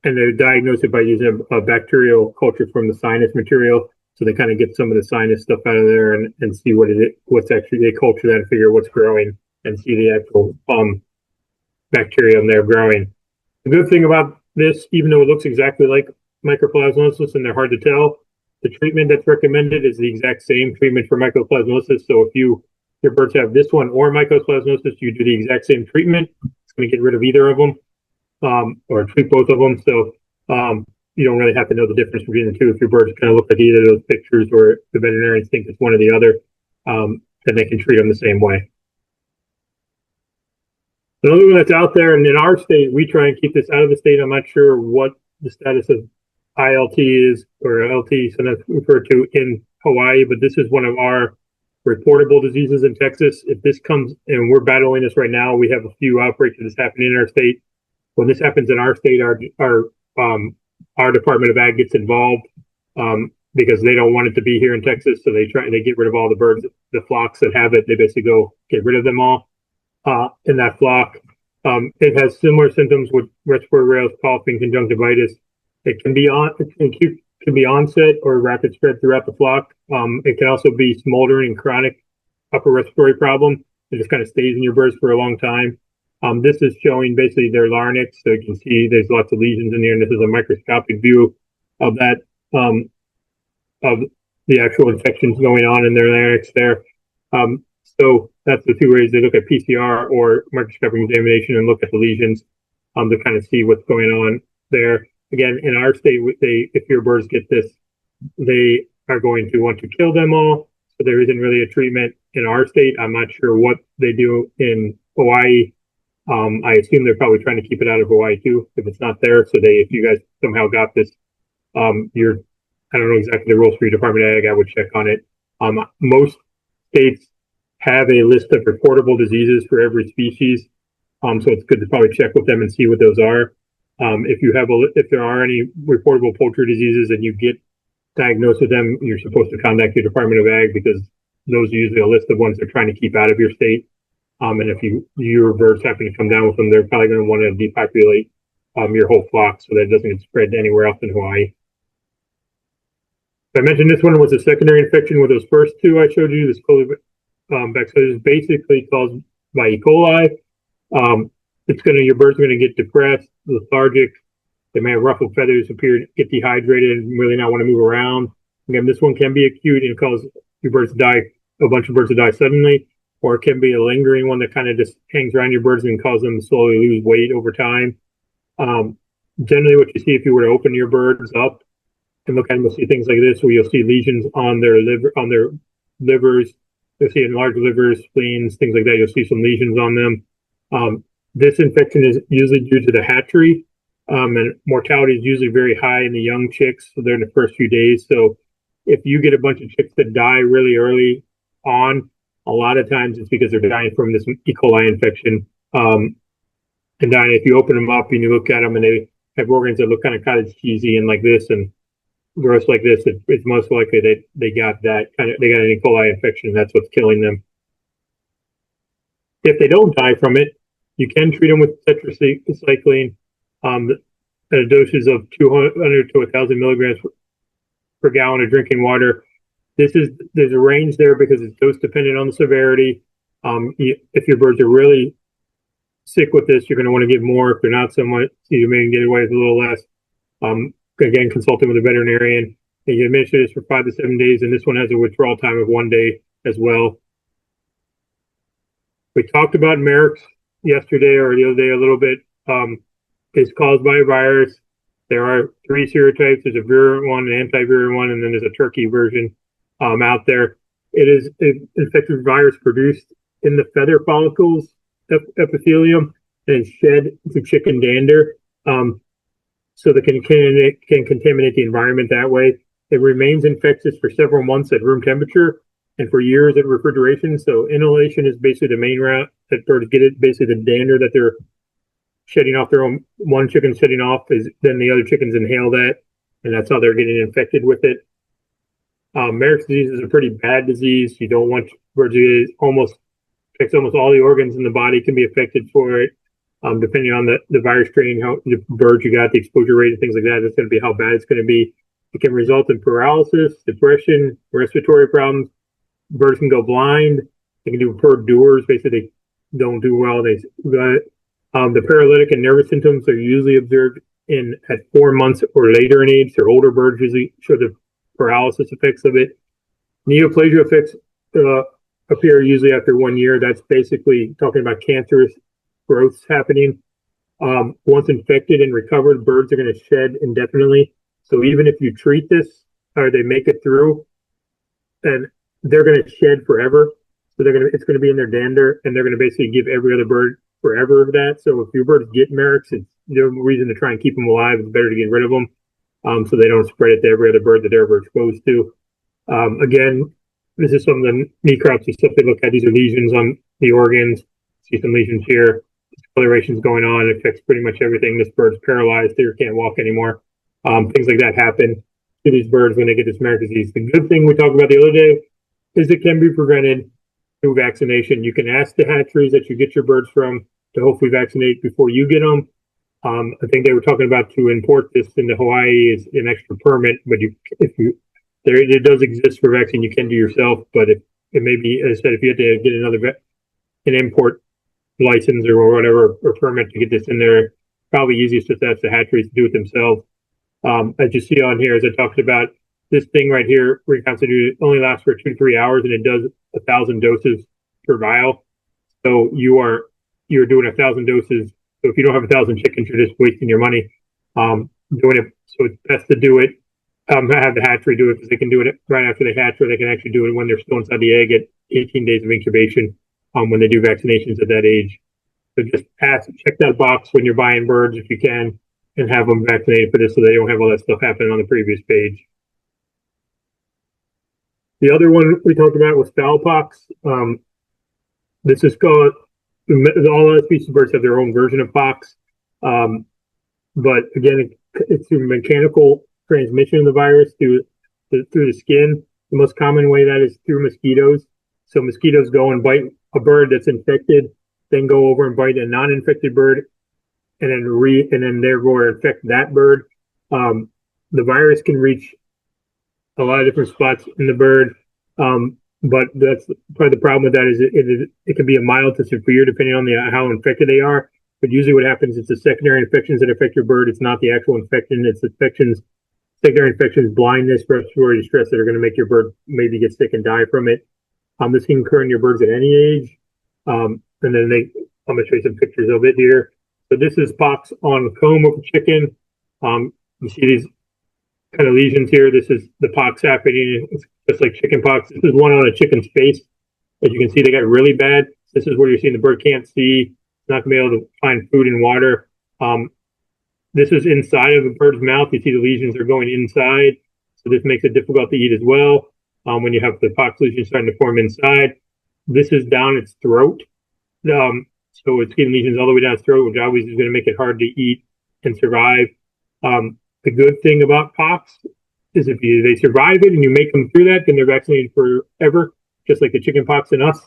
And they diagnose it by using a bacterial culture from the sinus material. So they kind of get some of the sinus stuff out of there and see what's actually, they culture that and figure what's growing and see the actual bacteria in there growing. The good thing about this, even though it looks exactly like mycoplasmosis and they're hard to tell, the treatment that's recommended is the exact same treatment for mycoplasmosis. So if your birds have this one or mycoplasmosis, you do the exact same treatment. It's going to get rid of either of them, or treat both of them. So you don't really have to know the difference between the two. If your birds kind of look like either of those pictures, or the veterinarians think it's one or the other, then they can treat them the same way. Another one that's out there, and in our state, we try and keep this out of the state. I'm not sure what the status of ILT is, or LT, sometimes referred to in Hawaii, but this is one of our reportable diseases in Texas. If this comes, and we're battling this right now, we have a few outbreaks that has happened in our state. When this happens in our state, our Department of Ag gets involved, because they don't want it to be here in Texas, so they get rid of all the birds, the flocks that have it. They basically go get rid of them all in that flock. It has similar symptoms with respiratory rails, coughing, conjunctivitis. It can be onset or rapid spread throughout the flock. It can also be smoldering and chronic upper respiratory problem. It just kind of stays in your birds for a long time. This is showing basically their larynx, so you can see there's lots of lesions in there, and this is a microscopic view of that, of the actual infections going on in their larynx there. So that's the two ways they look at PCR or microscopic examination and look at the lesions to kind of see what's going on there. Again, in our state, if your birds get this, they are going to want to kill them all. So there isn't really a treatment in our state. I'm not sure what they do in Hawaii. I assume they're probably trying to keep it out of Hawaii too, if it's not there. So if you guys somehow got this, I don't know exactly the rules for your Department of Ag. I would check on it. Most states have a list of reportable diseases for every species. So it's good to probably check with them and see what those are. If there are any reportable poultry diseases and you get diagnosed with them, you're supposed to contact your Department of Ag, because those are usually a list of ones they're trying to keep out of your state. And if your birds happen to come down with them, they're probably going to want to depopulate your whole flock so that it doesn't get spread anywhere else in Hawaii. I mentioned this one was a secondary infection with those first two I showed you. This bacillus is basically caused by E. coli. Your birds are going to get depressed, lethargic. They may have ruffled feathers, get dehydrated, and really not want to move around. Again, this one can be acute and cause your birds to die, a bunch of birds to die suddenly, or it can be a lingering one that kind of just hangs around your birds and cause them to slowly lose weight over time. Generally, what you see if you were to open your birds up and look at them, you'll see things like this, where you'll see lesions on their livers. You'll see enlarged livers, spleens, things like that. You'll see some lesions on them. This infection is usually due to the hatchery, and mortality is usually very high in the young chicks. So they're in the first few days. So if you get a bunch of chicks that die really early on, a lot of times it's because they're dying from this E. coli infection. And dying, if you open them up and you look at them and they have organs that look kind of cottage cheesy and like this and gross like this, it's most likely that they got an E. coli infection. That's what's killing them. If they don't die from it, you can treat them with tetracycline at doses of 200 to 1,000 milligrams per gallon of drinking water. There's a range there because it's dose dependent on the severity. If your birds are really sick with this, you're going to want to give more. If they're not so much, you may get away with a little less. Again, consulting with a veterinarian. And you administer this for 5 to 7 days, and this one has a withdrawal time of 1 day as well. We talked about Merrick's yesterday or the other day a little bit. It's caused by a virus. There are 3 serotypes. There's a virulent one, an anti-virulent one, and then there's a turkey version out there. It is an infectious virus produced in the feather follicles epithelium and shed through chicken dander. So that can contaminate the environment that way. It remains infectious for several months at room temperature and for years at refrigeration. So inhalation is basically the main route that birds get it. Basically, the dander that they're shedding off their own, one chicken shedding off, is then the other chickens inhale that, and that's how they're getting infected with it. Merrick's disease is a pretty bad disease. You don't want birds to get affects almost all the organs in the body can be affected for it. Depending on the virus strain, how the birds you got, the exposure rate, and things like that, it's going to be how bad it's going to be. It can result in paralysis, depression, respiratory problems. Birds can go blind. They can do perd doers. Basically, they don't do well. The paralytic and nervous symptoms are usually observed at 4 months or later in age. Their older birds usually show the paralysis effects of it. Neoplasia effects appear usually after 1 year. That's basically talking about cancerous growths happening. Once infected and recovered, birds are going to shed indefinitely. So even if you treat this or they make it through, and they're going to shed forever. So it's going to be in their dander, and they're going to basically give every other bird forever of that. So if your birds get merrics, it's no reason to try and keep them alive. It's better to get rid of them, so they don't spread it to every other bird that they're ever exposed to. Again, this is some of the necropsy stuff they look at. These are lesions on the organs. See some lesions here. Discoloration's going on. It affects pretty much everything. This bird's paralyzed. They can't walk anymore. Things like that happen to these birds when they get this merrick disease. The good thing we talked about the other day is it can be prevented through vaccination. You can ask the hatcheries that you get your birds from to hopefully vaccinate before you get them. I think they were talking about to import this into Hawaii is an extra permit, but it does exist for vaccine. You can do yourself, but it may be, as I said, if you had to get an import license or whatever or permit to get this in there, probably easiest just to ask the hatcheries to do it themselves. As you see on here, as I talked about, this thing right here, reconstituted, only lasts for 2 to 3 hours, and it does 1,000 doses per vial. So you're doing 1,000 doses. So if you don't have 1,000 chickens, you're just wasting your money doing it. So it's best to do it. Have the hatchery do it because they can do it right after they hatch, or they can actually do it when they're still inside the egg at 18 days of incubation when they do vaccinations at that age. So just check that box when you're buying birds if you can, and have them vaccinated for this so they don't have all that stuff happening on the previous page. The other one we talked about was fowlpox. This is called, all other species of birds have their own version of pox. But again, it's through mechanical transmission of the virus through the skin. The most common way that is through mosquitoes. So mosquitoes go and bite a bird that's infected, then go over and bite a non-infected bird, and then therefore infect that bird. The virus can reach a lot of different spots in the bird, but that's part of the problem with that is it can be a mild to severe depending on how infected they are. But usually what happens is the secondary infections that affect your bird. It's not the actual infection. It's secondary infections, blindness, respiratory distress that are going to make your bird maybe get sick and die from it. This can occur in your birds at any age. And then I'm going to show you some pictures of it here. So this is pox on the comb of a chicken. You see these kind of lesions here. This is the pox happening. It's just like chicken pox. This is one on a chicken's face. As you can see, they got really bad. This is where you're seeing the bird can't see. It's not going to be able to find food and water. This is inside of the bird's mouth. You see the lesions are going inside. So this makes it difficult to eat as well when you have the pox lesions starting to form inside. This is down its throat. So it's getting lesions all the way down its throat, which obviously is going to make it hard to eat and survive. The good thing about pox is if they survive it and you make them through that, then they're vaccinated forever, just like the chicken pox in us.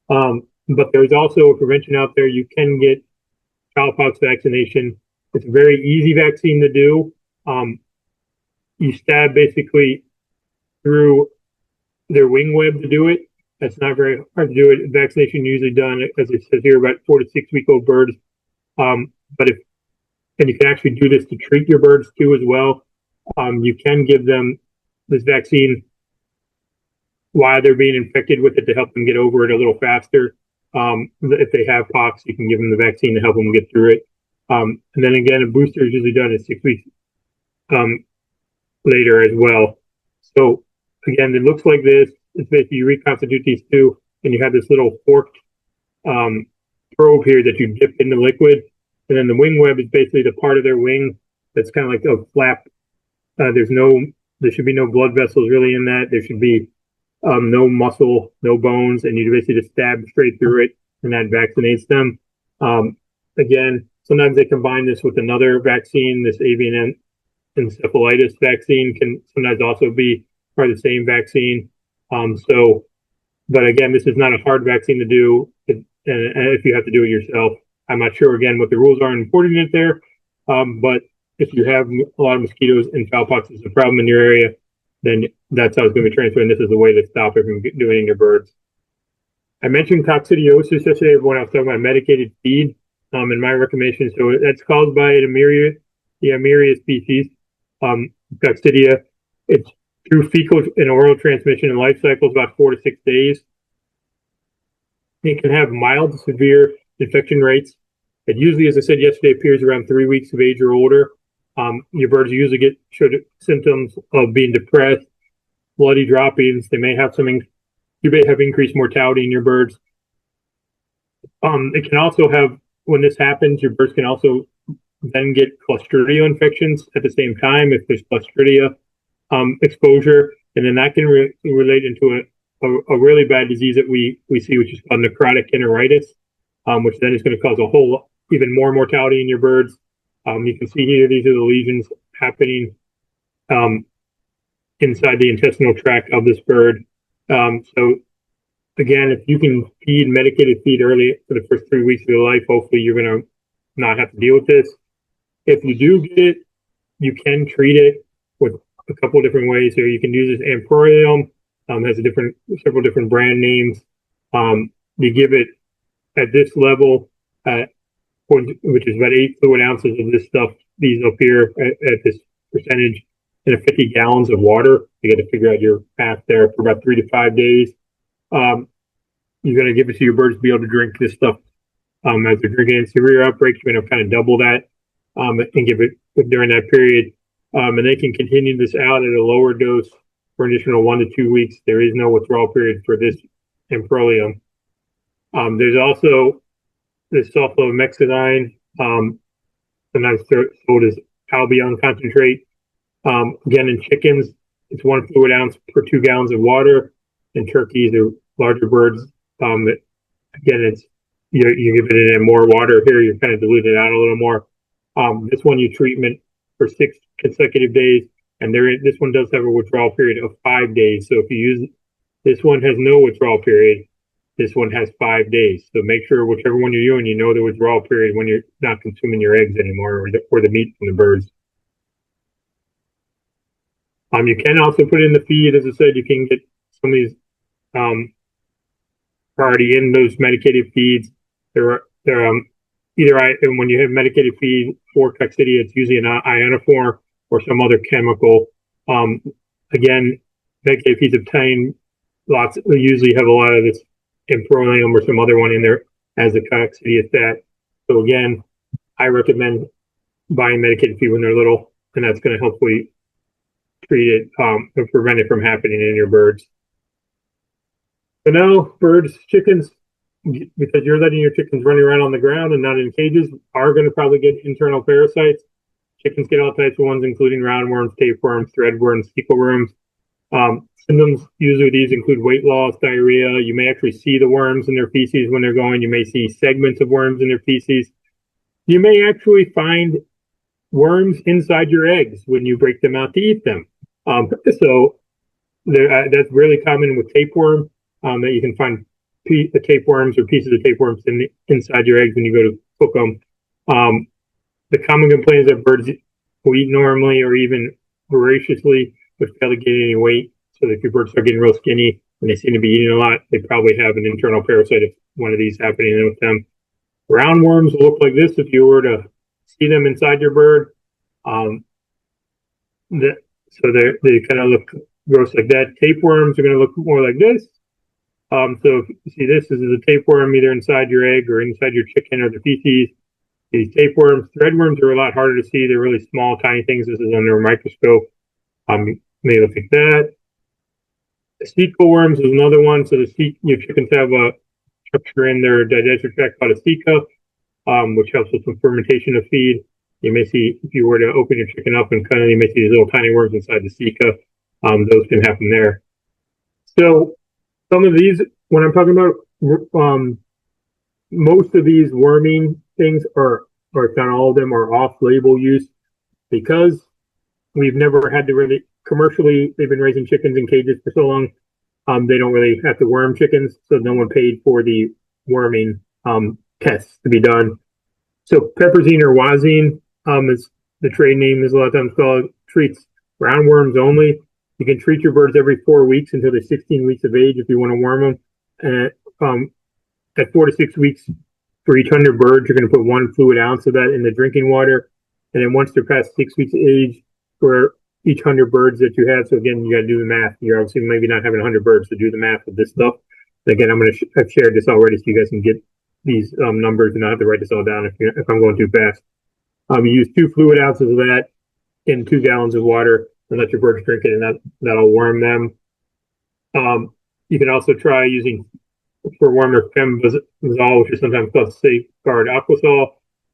But there's also a prevention out there. You can get childpox vaccination. It's a very easy vaccine to do. You stab basically through their wing web to do it. That's not very hard to do it. Vaccination usually done, as it says here, about 4 to 6 week old birds. And you can actually do this to treat your birds too as well. You can give them this vaccine while they're being infected with it to help them get over it a little faster. If they have pox, you can give them the vaccine to help them get through it. And then again, a booster is usually done at 6 weeks later as well. So again, it looks like this. It's basically you reconstitute these two, and you have this little forked probe here that you dip in the liquid. And then the wing web is basically the part of their wing that's kind of like a flap. There should be no blood vessels really in that. There should be no muscle, no bones, and you basically just stab straight through it, and that vaccinates them. Again, sometimes they combine this with another vaccine. This avian encephalitis vaccine can sometimes also be part of the same vaccine. But again, this is not a hard vaccine to do, and if you have to do it yourself. I'm not sure, again, what the rules are in importing it there, but if you have a lot of mosquitoes and fowlpox is a problem in your area, then that's how it's going to be transferred, and this is the way to stop it from doing it in your birds. I mentioned coccidiosis yesterday when I was talking about medicated feed in my recommendation. So that's caused by a myriad myriad species, Coccidia. It's through fecal and oral transmission and life cycles about 4 to 6 days. It can have mild to severe infection rates. It usually, as I said yesterday, appears around 3 weeks of age or older. Your birds usually show symptoms of being depressed, bloody droppings. You may have increased mortality in your birds. It can also have, when this happens, your birds can also then get Clostridia infections at the same time if there's Clostridia exposure, and then that can relate into a really bad disease that we see, which is called necrotic enteritis, which then is going to cause even more mortality in your birds. You can see here, these are the lesions happening inside the intestinal tract of this bird. So again, if you can feed medicated feed early for the first 3 weeks of their life, hopefully you're going to not have to deal with this. If you do get it, you can treat it with a couple of different ways. So you can use this Amprolium, has several different brand names. You give it at this level, which is about 8 fluid ounces of this stuff. These up here at this percentage in 50 gallons of water. You got to figure out your path there for about 3 to 5 days. You're going to give it to your birds to be able to drink this stuff as they're drinking it. Severe outbreaks, you're going to kind of double that and give it during that period. And they can continue this out at a lower dose for an additional 1 to 2 weeks. There is no withdrawal period for this Amprolium. There's also this sulfamexidine, sometimes sold as Albion concentrate. Again, in chickens, it's 1 fluid ounce per 2 gallons of water. In turkeys or larger birds, again, it's you give it in more water. Here, you're kind of diluting it out a little more. This one you treatment for 6 consecutive days, and this one does have a withdrawal period of 5 days. So if you use this one, has no withdrawal period. This one has 5 days. So make sure whichever one you're doing, you know the withdrawal period when you're not consuming your eggs anymore or the meat from the birds. You can also put in the feed. As I said, you can get some of these already in those medicated feeds. They're either when you have medicated feed for Coccidia, it's usually an ionophore or some other chemical. Again, medicated feeds obtain lots. We usually have a lot of this Amprolium or some other one in there as the Coccidia stat. So again, I recommend buying medicated feed when they're little, and that's going to hopefully treat it and prevent it from happening in your birds. So now chickens, because you're letting your chickens running around on the ground and not in cages, are going to probably get internal parasites. Chickens get all types of ones, including roundworms, tapeworms, threadworms, fecal worms. Symptoms usually these include weight loss, diarrhea. You may actually see the worms in their feces when they're going. You may see segments of worms in their feces. You may actually find worms inside your eggs when you break them out to eat them. So that's really common with tapeworm, that you can find the tapeworms or pieces of tapeworms inside your eggs when you go to cook them. The common complaint is that birds who eat normally or even voraciously but fail to gain any weight. So if your birds are getting real skinny and they seem to be eating a lot, they probably have an internal parasite if one of these happening with them. Roundworms will look like this if you were to see them inside your bird. So they kind of look gross like that. Tapeworms are going to look more like this. So if you see this is a tapeworm either inside your egg or inside your chicken or the feces. These tapeworms, threadworms are a lot harder to see. They're really small, tiny things. This is under a microscope. They look like that. The cecal worms is another one. So your chickens have a structure in their digestive tract called a ceca, which helps with some fermentation of feed. You may see, if you were to open your chicken up and you may see these little tiny worms inside the ceca. Those can happen there. So some of these, when I'm talking about, most of these worming things or if not all of them, are off-label use because we've never had to really commercially. They've been raising chickens in cages for so long. They don't really have to worm chickens, so no one paid for the worming tests to be done. So piperazine or wazine is the trade name is a lot of times called, treats roundworms only. You can treat your birds every 4 weeks until they're 16 weeks of age if you want to worm them. And at 4 to 6 weeks for each 100 birds, you're going to put 1 fluid ounce of that in the drinking water. And then once they're past 6 weeks of age, for each 100 birds that you have, so again, you got to do the math. You're obviously maybe not having 100 birds to do the math of this stuff. And again, I've shared this already, so you guys can get these numbers and not have to write this all down if I'm going too fast. You use 2 fluid ounces of that in 2 gallons of water and let your birds drink it, and that'll worm them. You can also try using for wormer fembazole, which is sometimes called safeguard aquasol.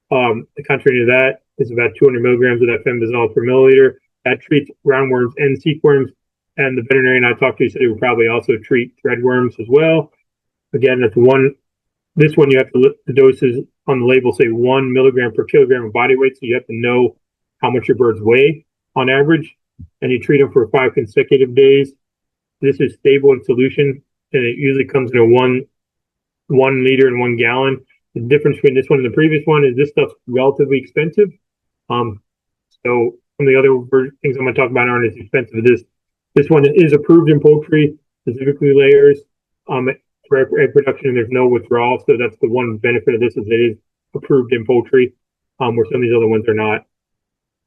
The contrary to that is about 200 milligrams of that fembazole per milliliter. That treats roundworms and silkworms. And the veterinarian I talked to said it would probably also treat threadworms as well. Again, that's one. This one you have to look the doses on the label say 1 milligram per kilogram of body weight, so you have to know how much your birds weigh on average, and you treat them for 5 consecutive days. This is stable in solution, and it usually comes in a 1 liter and 1 gallon. The difference between this one and the previous one is this stuff's relatively expensive. So some of the other things I'm going to talk about aren't as expensive as this. This one is approved in poultry, specifically layers, for egg production, and there's no withdrawal. So that's the one benefit of this is it is approved in poultry, where some of these other ones are not.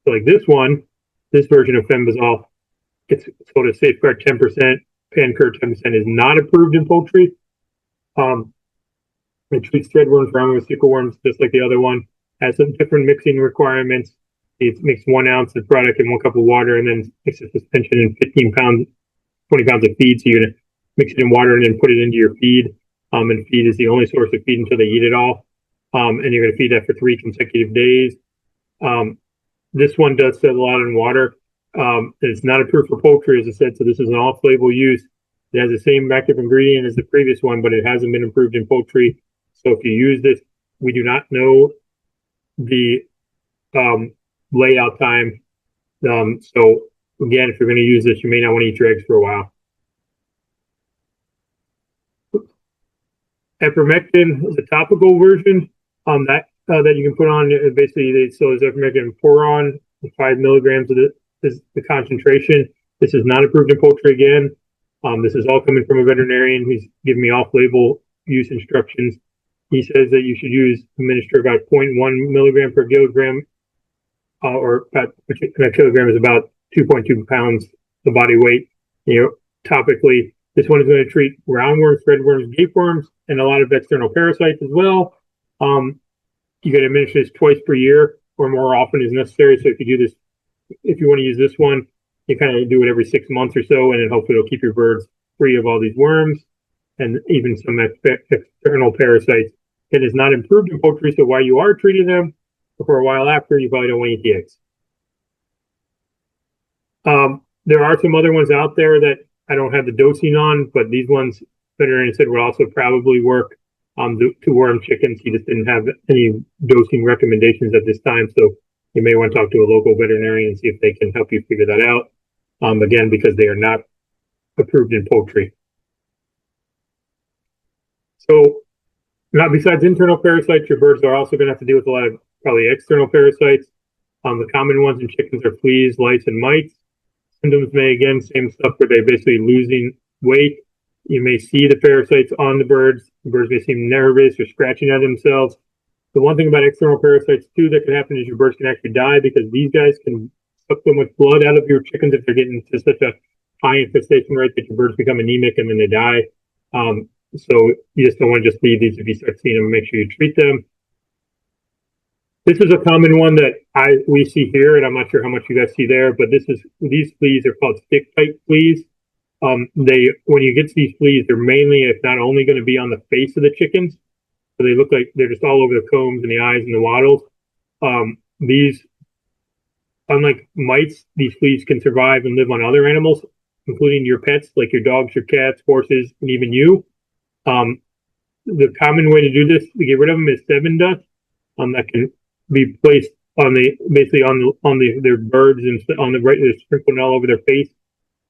So like this one, this version of fembazole, it's sold as Safeguard 10%, Pancur 10% is not approved in poultry. It treats threadworms, roundworms, silkworms, just like the other one. Has some different mixing requirements. It makes 1 ounce of product in 1 cup of water, and then mix a suspension in 15 pounds, 20 pounds of feed. So you're gonna mix it in water and then put it into your feed. And feed is the only source of feed until they eat it all. And you're gonna feed that for 3 consecutive days. This one does set a lot in water. It's not approved for poultry, as I said, so this is an off-label use. It has the same active ingredient as the previous one, but it hasn't been approved in poultry. So if you use this, we do not know the layout time. So again, if you're going to use this, you may not want to eat your eggs for a while. Ivermectin is a topical version that you can put on. Basically, so is ivermectin Poron, 5 milligrams of this is the concentration. This is not approved in poultry again. This is all coming from a veterinarian. He's giving me off-label use instructions. He says that you should administer about 0.1 milligram per kilogram, or about a kilogram is about 2.2 pounds of body weight. Topically, this one is going to treat roundworms, threadworms, gapeworms, and a lot of external parasites as well. You can administer this twice per year or more often as necessary. So if you do this, if you want to use this one, you kind of do it every 6 months or so, and then hopefully it'll keep your birds free of all these worms and even some external parasites. It is not improved in poultry, so while you are treating them, for a while after, you probably don't want to eat the eggs. There are some other ones out there that I don't have the dosing on, but these ones, veterinarian said, would also probably work to worm chickens. He just didn't have any dosing recommendations at this time, so you may want to talk to a local veterinarian and see if they can help you figure that out. Again, because they are not approved in poultry. So, not besides internal parasites, your birds are also going to have to deal with a lot of probably external parasites. The common ones in chickens are fleas, lice, and mites. Symptoms may, again, same stuff where they're basically losing weight. You may see the parasites on the birds. The birds may seem nervous or scratching at themselves. The one thing about external parasites, too, that can happen is your birds can actually die because these guys can suck so much blood out of your chickens if they're getting to such a high infestation rate that your birds become anemic and then they die. So you just don't want to just leave these if you start seeing them. Make sure you treat them. This is a common one that we see here, and I'm not sure how much you guys see there, but these fleas are called stick-bite fleas. When you get to these fleas, they're mainly, if not only, going to be on the face of the chickens. So they look like they're just all over the combs and the eyes and the wattles. These, unlike mites, these fleas can survive and live on other animals, including your pets, like your dogs, your cats, horses, and even you. The common way to do this, to get rid of them, is 7 dust. That can be placed on their birds and on the right, they're sprinkled all over their face,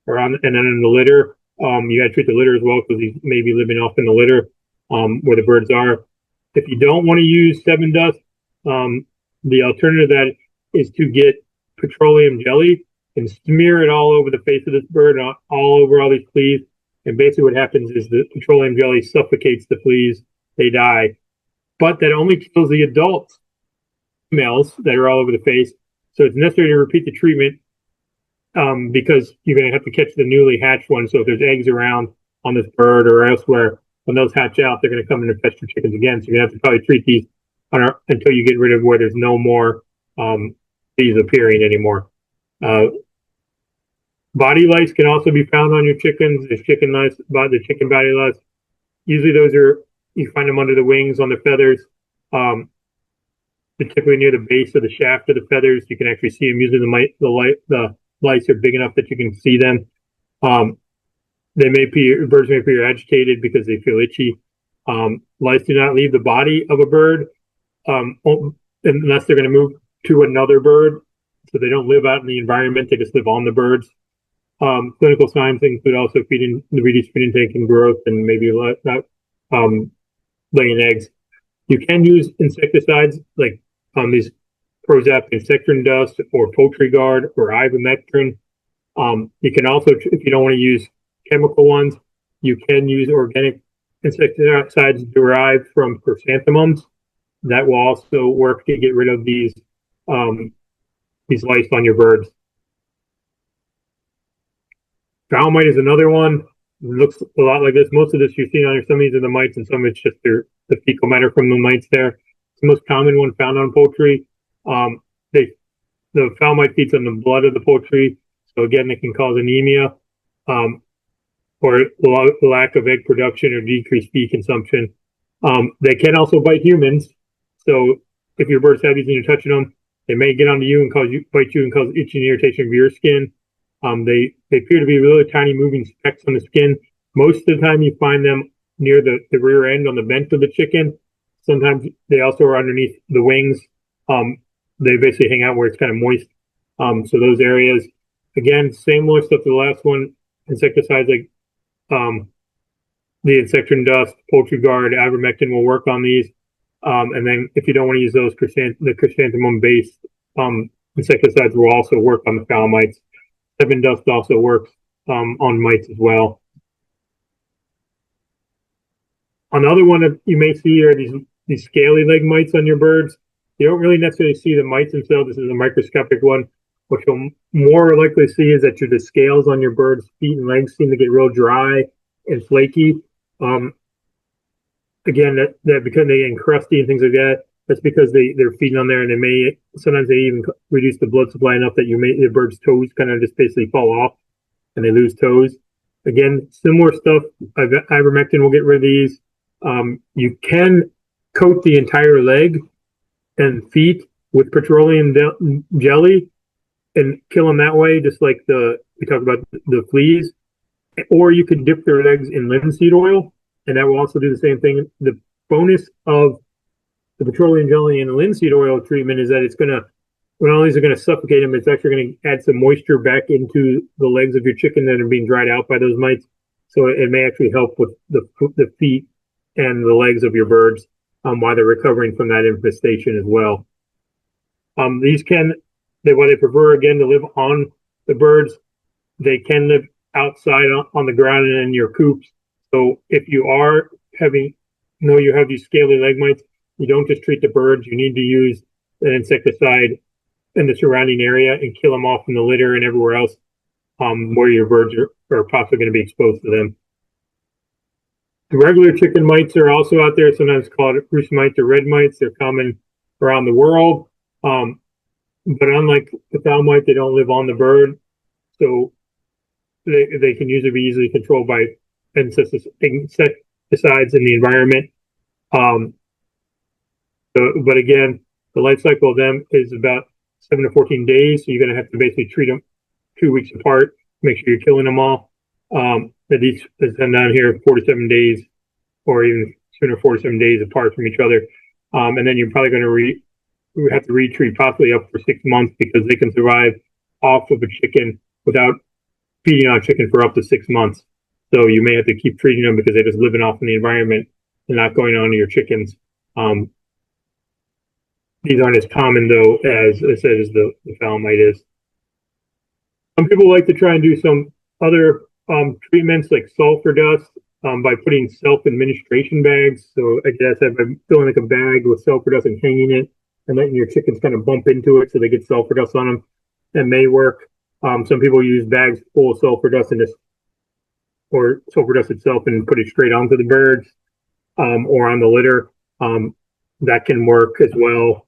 and then in the litter. You got to treat the litter as well because these may be living off in the litter where the birds are. If you don't want to use 7 dust, the alternative to that is to get petroleum jelly and smear it all over the face of this bird, all over all these fleas. And basically what happens is the petroleum jelly suffocates the fleas. They die. But that only kills the adult females that are all over the face. So it's necessary to repeat the treatment because you're going to have to catch the newly hatched one. So if there's eggs around on this bird or elsewhere, when those hatch out, they're going to come and infest your chickens again. So you're going to have to probably treat these until you get rid of where there's no more bees appearing anymore. Body lice can also be found on your chickens. There's chicken lice, the chicken body lice. Usually those are, you find them under the wings, on the feathers. Particularly near the base of the shaft of the feathers. You can actually see them. Usually the lice are big enough that you can see them. Birds may appear agitated because they feel itchy. Lice do not leave the body of a bird unless they're going to move to another bird. So they don't live out in the environment. They just live on the birds. Clinical signs include also feeding the reduced feeding tank and growth, and maybe not laying eggs. You can use insecticides like these Prozac insectrin dust or Poultry Guard or ivermectin. You can also, if you don't want to use chemical ones, you can use organic insecticides derived from chrysanthemums. That will also work to get rid of these lice on your birds. Foul mite is another one. It looks a lot like this. Most of this you've seen on some of these are the mites, and some of it's just the fecal matter from the mites there. It's the most common one found on poultry. The foul mite feeds on the blood of the poultry, so again, it can cause anemia or lack of egg production or decreased feed consumption. They can also bite humans, so if your birds have these and you're touching them, they may get onto you and bite you and cause itching and irritation of your skin. They appear to be really tiny moving specks on the skin. Most of the time you find them near the rear end on the vent of the chicken. Sometimes they also are underneath the wings. They basically hang out where it's kind of moist. So those areas, again, similar stuff to the last one. Insecticides like the insectrin dust, Poultry Guard, ivermectin will work on these. And then if you don't want to use those, the chrysanthemum-based insecticides will also work on the foul mites. Sevin dust also works on mites as well. Another one that you may see are these scaly leg mites on your birds. You don't really necessarily see the mites themselves. This is a microscopic one. What you'll more likely see is that the scales on your bird's feet and legs seem to get real dry and flaky. Again, that because they get crusty and things like that, that's because they're feeding on there, and sometimes they even reduce the blood supply enough that the bird's toes kind of just basically fall off and they lose toes. Again, similar stuff. Ivermectin will get rid of these. You can coat the entire leg and feet with petroleum jelly and kill them that way, just like we talked about the fleas. Or you could dip their legs in linseed oil, and that will also do the same thing. The bonus of the petroleum jelly and the linseed oil treatment is that it's going to, not only is it going to suffocate them, it's actually going to add some moisture back into the legs of your chicken that are being dried out by those mites. So it may actually help with the feet and the legs of your birds while they're recovering from that infestation as well. While they prefer, again, to live on the birds, they can live outside on the ground and in your coops. So if you you have these scaly leg mites, you don't just treat the birds. You need to use an insecticide in the surrounding area and kill them off in the litter and everywhere else where your birds are possibly going to be exposed to them. The regular chicken mites are also out there, sometimes called roost mites or red mites. They're common around the world. But unlike the foul mite, they don't live on the bird. So they can usually be easily controlled by insecticides in the environment. But again, the life cycle of them is about 7 to 14 days. So you're going to have to basically treat them 2 weeks apart. Make sure you're killing them all. At each is done down here 4 to 7 days, or even sooner, 4 to 7 days apart from each other. And then you're probably going to have to retreat possibly up for 6 months because they can survive off of a chicken without feeding on a chicken for up to 6 months. So you may have to keep treating them because they're just living off in the environment and not going on to your chickens. These aren't as common, though, as I said, as the foul mite is. Some people like to try and do some other treatments like sulfur dust by putting self-administration bags. So I guess by filling like a bag with sulfur dust and hanging it and letting your chickens kind of bump into it so they get sulfur dust on them. That may work. Some people use bags full of sulfur dust or sulfur dust itself and put it straight onto the birds, or on the litter. That can work as well.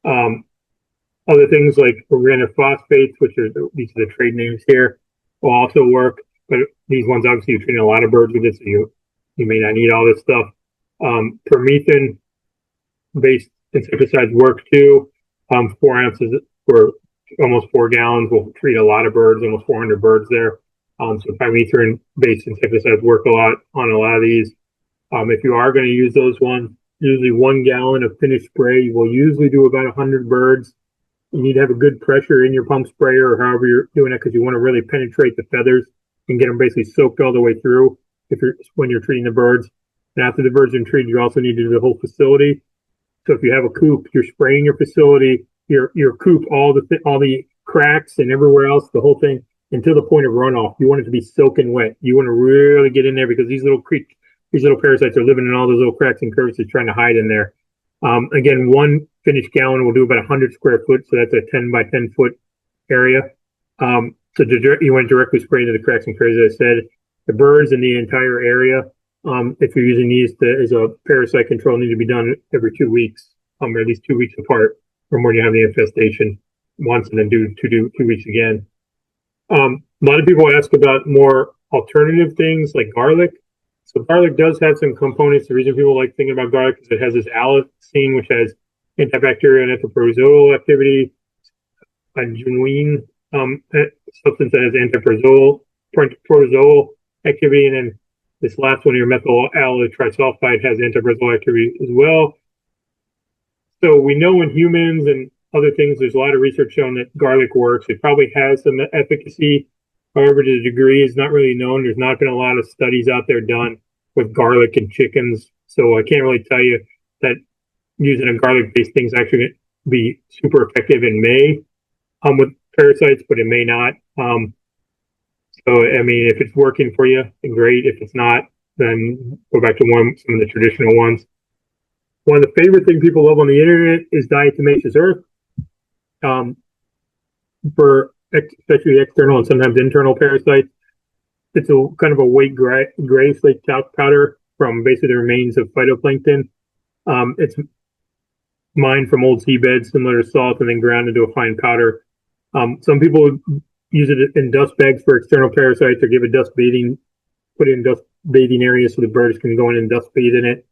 Other things like organophosphates, which are these are the trade names here, will also work. But these ones, obviously, you're treating a lot of birds with it, so you may not need all this stuff. Permethrin-based insecticides work too. 4 ounces for almost 4 gallons will treat a lot of birds, almost 400 birds there. So permethrin-based insecticides work a lot on a lot of these. If you are going to use those ones, usually 1 gallon of finished spray will usually do about 100 birds. You need to have a good pressure in your pump sprayer or however you're doing it, because you want to really penetrate the feathers and get them basically soaked all the way through when you're treating the birds. And after the birds are treated, you also need to do the whole facility. So if you have a coop, you're spraying your facility, your coop, all the cracks and everywhere else, the whole thing, until the point of runoff. You want it to be soaking wet. You want to really get in there, because these little parasites are living in all those little cracks and crevices trying to hide in there. Again, 1 finished gallon will do about 100 square foot, so that's a 10 by 10 foot area. So you want to directly spray into the cracks and crevices. As I said, the birds in the entire area, if you're using these as a parasite control, need to be done every 2 weeks, or at least 2 weeks apart from when you have the infestation once, and then do 2 weeks again. A lot of people ask about more alternative things like garlic. So garlic does have some components. The reason people like thinking about garlic is it has this allicin, which has antibacterial and antiprotozoal activity, a genuine substance that has antiprotozoal activity, and then this last one here, methyl allyl trisulfide, has antiprotozoal activity as well. So we know in humans and other things, there's a lot of research showing that garlic works. It probably has some efficacy. However, to the degree is not really known. There's not been a lot of studies out there done with garlic and chickens. So I can't really tell you that using a garlic-based thing is actually going to be super effective in may with parasites, but it may not. So, I mean, if it's working for you, great. If it's not, then go back to some of the traditional ones. One of the favorite things people love on the internet is diatomaceous earth. For especially external and sometimes internal parasites, it's a kind of a white gray slate talc powder from basically the remains of phytoplankton. It's mined from old seabeds, similar to salt, and then ground into a fine powder. Some people use it in dust bags for external parasites, or give it put it in dust bathing areas so the birds can go in and dust bathe in it.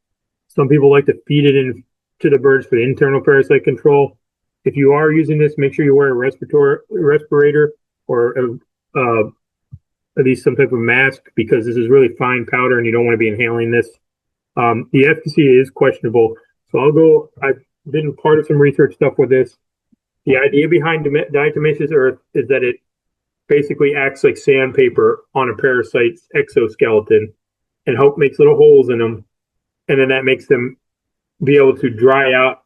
Some people like to feed it in to the birds for the internal parasite control. If you are using this, make sure you wear a respirator or at least some type of mask, because this is really fine powder and you don't want to be inhaling this. The efficacy is questionable. So I've been part of some research stuff with this. The idea behind diatomaceous earth is that it basically acts like sandpaper on a parasite's exoskeleton and makes little holes in them. And then that makes them be able to dry out.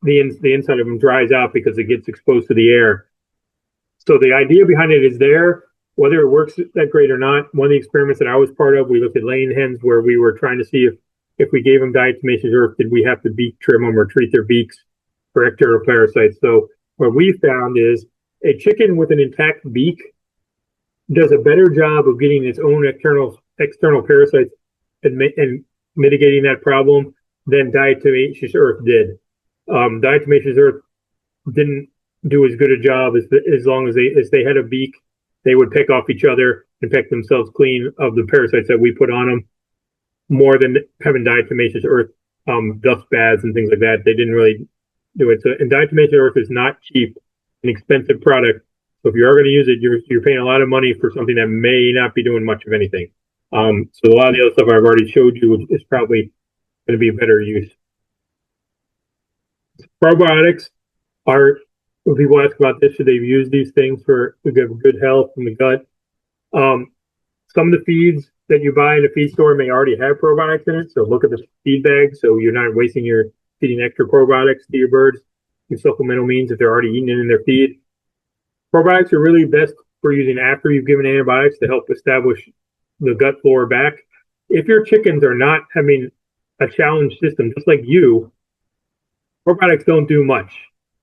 The inside of them dries out because it gets exposed to the air. So the idea behind it is there. Whether it works that great or not, one of the experiments that I was part of, we looked at laying hens where we were trying to see if we gave them diatomaceous earth, did we have to beak trim them or treat their beaks for external parasites. So what we found is a chicken with an intact beak does a better job of getting its own external parasites and mitigating that problem than diatomaceous earth did. Diatomaceous earth didn't do as good a job as long as they had a beak. They would pick off each other and pick themselves clean of the parasites that we put on them, more than having diatomaceous earth dust baths and things like that. They didn't really do it. So, and diatomaceous earth is not cheap, an expensive product. So if you are going to use it, you're paying a lot of money for something that may not be doing much of anything. So a lot of the other stuff I've already showed you is probably going to be a better use. Probiotics are, when people ask about this, should they use these things to give good health in the gut? Some of the feeds that you buy in a feed store may already have probiotics in it. So look at the feed bag so you're not wasting your feeding extra probiotics to your birds through supplemental means if they're already eating it in their feed. Probiotics are really best for using after you've given antibiotics to help establish the gut flora back. If your chickens are not having a challenged system, just like you, probiotics don't do much.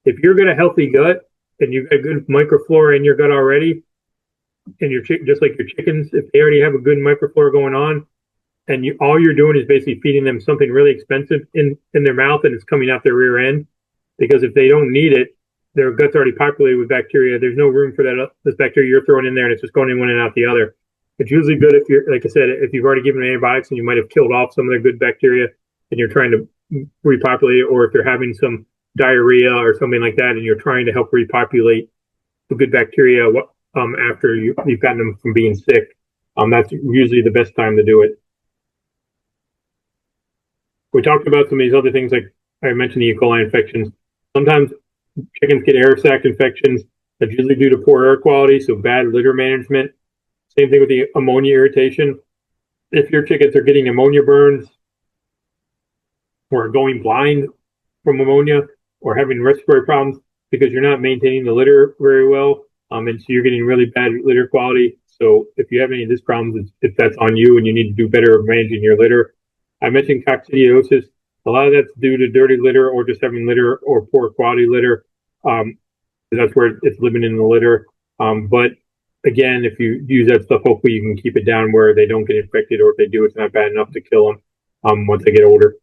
If you've got a healthy gut and you've got good microflora in your gut already, and your just like your chickens, if they already have a good microflora going on, and all you're doing is basically feeding them something really expensive in their mouth and it's coming out their rear end, because if they don't need it, their gut's already populated with bacteria. There's no room for this bacteria you're throwing in there, and it's just going in one and out the other. It's usually good if you're, like I said, if you've already given them antibiotics and you might have killed off some of their good bacteria and you're trying to repopulate, or if you're having some diarrhea or something like that and you're trying to help repopulate the good bacteria after you've gotten them from being sick. That's usually the best time to do it. We talked about some of these other things, like I mentioned the E. coli infections. Sometimes chickens get air sac infections. That's usually due to poor air quality, so bad litter management. Same thing with the ammonia irritation. If your chickens are getting ammonia burns or going blind from ammonia or having respiratory problems because you're not maintaining the litter very well, and so you're getting really bad litter quality. So if you have any of these problems, if that's on you and you need to do better managing your litter. I mentioned coccidiosis. A lot of that's due to dirty litter or just having litter or poor quality litter. That's where it's living in the litter. But again, if you use that stuff, hopefully you can keep it down where they don't get infected, or if they do, it's not bad enough to kill them once they get older.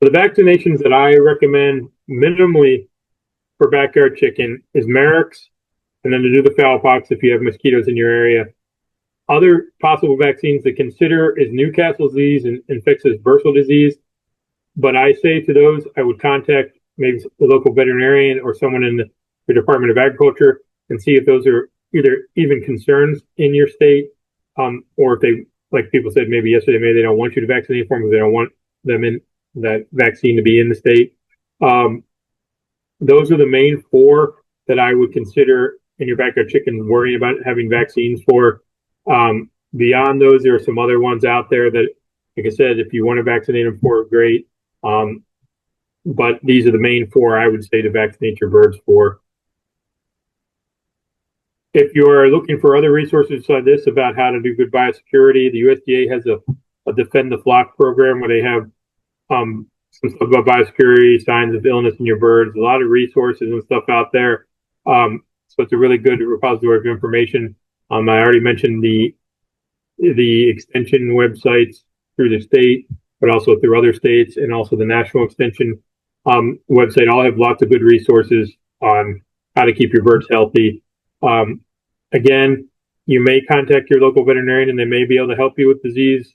So the vaccinations that I recommend minimally for backyard chicken is Merrick's, and then to do the fowl pox if you have mosquitoes in your area. Other possible vaccines to consider is Newcastle disease and infectious bursal disease. But I say to those, I would contact maybe the local veterinarian or someone in the Department of Agriculture and see if those are either even concerns in your state, or if they, like people said maybe yesterday, maybe they don't want you to vaccinate for them because they don't want them in that vaccine to be in the state. Those are the main four that I would consider in your backyard chicken worrying about having vaccines for. Beyond those, there are some other ones out there that, like I said, if you want to vaccinate them for, great. But these are the main four I would say to vaccinate your birds for. If you're looking for other resources like this about how to do good biosecurity, the USDA has a Defend the Flock program where they have some stuff about biosecurity, signs of illness in your birds, a lot of resources and stuff out there. So it's a really good repository of information. I already mentioned the extension websites through the state, but also through other states, and also the national extension website. All have lots of good resources on how to keep your birds healthy. Again, you may contact your local veterinarian, and they may be able to help you with disease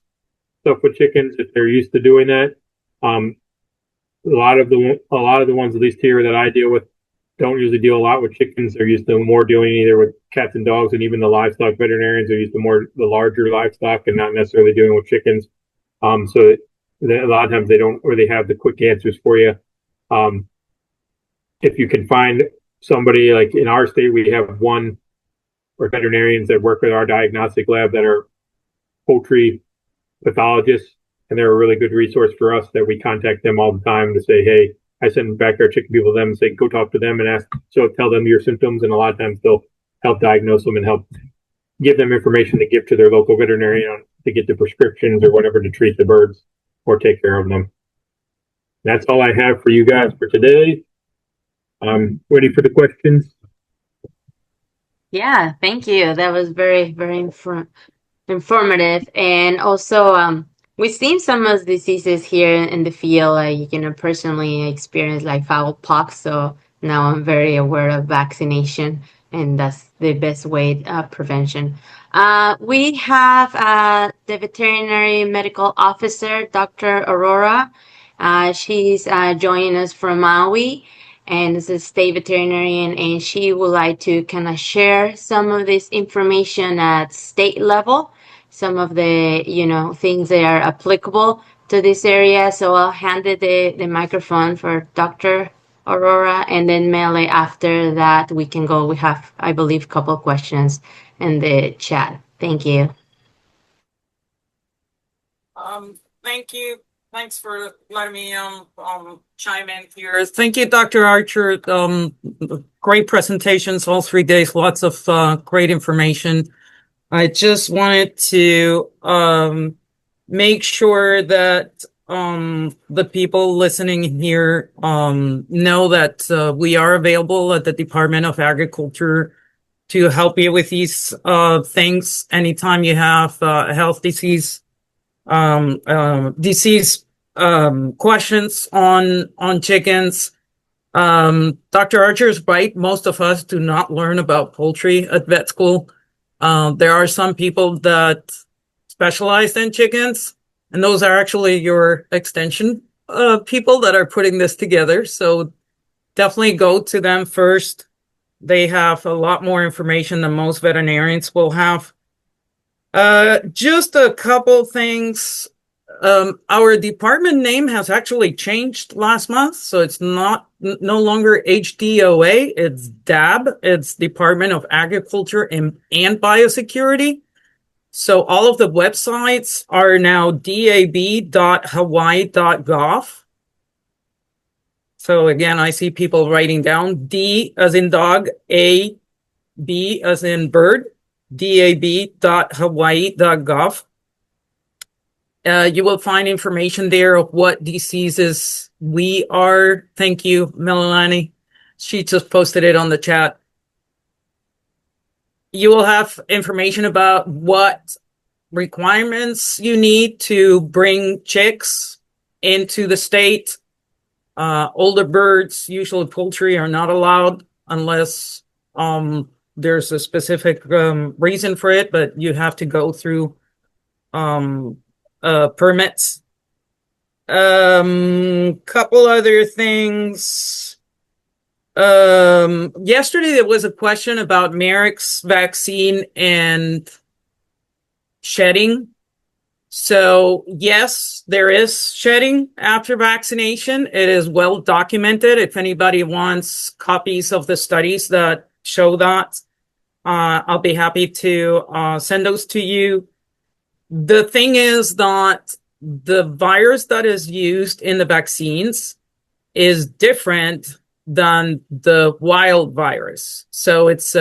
stuff with chickens if they're used to doing that. A lot of the ones, at least here, that I deal with, don't usually deal a lot with chickens. They're used to more dealing either with cats and dogs, and even the livestock veterinarians are used to more the larger livestock and not necessarily dealing with chickens. So a lot of times they don't really have the quick answers for you. If you can find somebody, like in our state, we have one or veterinarians that work with our diagnostic lab that are poultry pathologists, and they're a really good resource for us that we contact them all the time to say, hey, I send backyard chicken people to them and say, go talk to them and ask, so tell them your symptoms. And a lot of times they'll help diagnose them and help give them information to give to their local veterinarian to get the prescriptions or whatever to treat the birds or take care of them. That's all I have for you guys for today. I'm ready for the questions. Yeah, thank you. That was very, very informative. And also, we've seen some of the diseases here in the field. Personally experience like fowl pox. So now I'm very aware of vaccination, and that's the best way prevention. We have the veterinary medical officer, Dr. Aurora. She's joining us from Maui, and is a state veterinarian, and she would like to kind of share some of this information at state level, some of the things that are applicable to this area. So I'll hand it the microphone for Dr. Aurora, and then Mele, after that we can go. We have, I believe, a couple of questions in the chat. Thank you. Thank you. Thanks for letting me chime in here. Thank you, Dr. Archer. Great presentations all 3 days. Lots of great information. I just wanted to make sure that the people listening here know that we are available at the Department of Agriculture to help you with these things. Anytime you have a health disease questions on chickens. Dr. Archer is right. Most of us do not learn about poultry at vet school. There are some people that specialize in chickens, and those are actually your extension people that are putting this together. So definitely go to them first. They have a lot more information than most veterinarians will have. Just a couple things. Our department name has actually changed last month, so it's no longer HDOA, it's DAB, it's Department of Agriculture and Biosecurity. So all of the websites are now dab.hawaii.gov. So again, I see people writing down D as in dog, A, B as in bird, dab.hawaii.gov. You will find information there of what diseases we are. Thank you, Melanie. She just posted it on the chat. You will have information about what requirements you need to bring chicks into the state. Older birds, usually poultry, are not allowed unless there's a specific reason for it, but you have to go through permits. Couple other things. Yesterday there was a question about Merrick's vaccine and shedding. So yes, there is shedding after vaccination. It is well documented. If anybody wants copies of the studies that show that, I'll be happy to send those to you. The thing is that the virus that is used in the vaccines is different than the wild virus. So it's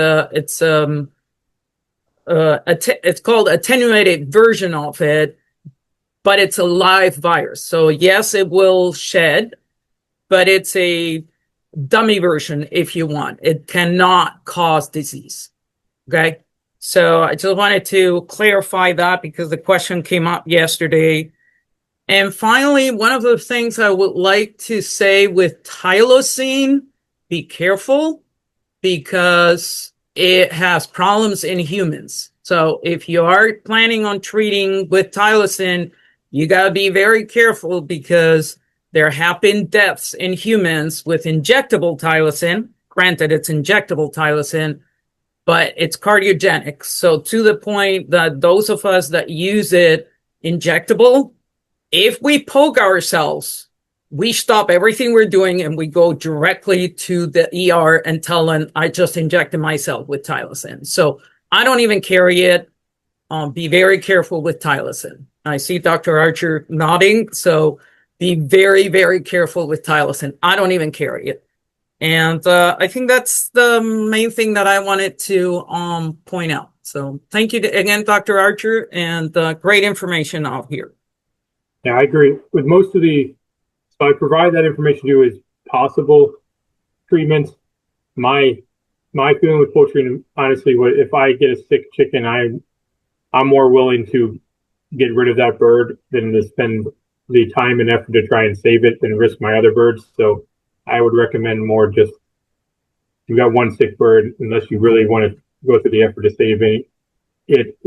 called attenuated version of it, but it's a live virus. So yes, it will shed, but it's a dummy version if you want. It cannot cause disease. Okay. So I just wanted to clarify that because the question came up yesterday. And finally, one of the things I would like to say with Tylosine, be careful because it has problems in humans. So if you are planning on treating with Tylosine, you got to be very careful because there have been deaths in humans with injectable Tylosine. Granted, it's injectable Tylosine, but it's cardiogenic. So to the point that those of us that use it injectable, if we poke ourselves, we stop everything we're doing and we go directly to the ER and tell them, I just injected myself with Tylosine. So I don't even carry it. Be very careful with Tylosine. I see Dr. Archer nodding. So be very, very careful with Tylosine. I don't even carry it. And I think that's the main thing that I wanted to point out. So thank you again, Dr. Archer, and great information out here. Yeah, I agree with most of the. So I provide that information to you as possible treatments. My feeling with poultry, and honestly, if I get a sick chicken, I'm more willing to get rid of that bird than to spend the time and effort to try and save it than risk my other birds. So I would recommend more just, you've got one sick bird, unless you really want to go through the effort to save it, it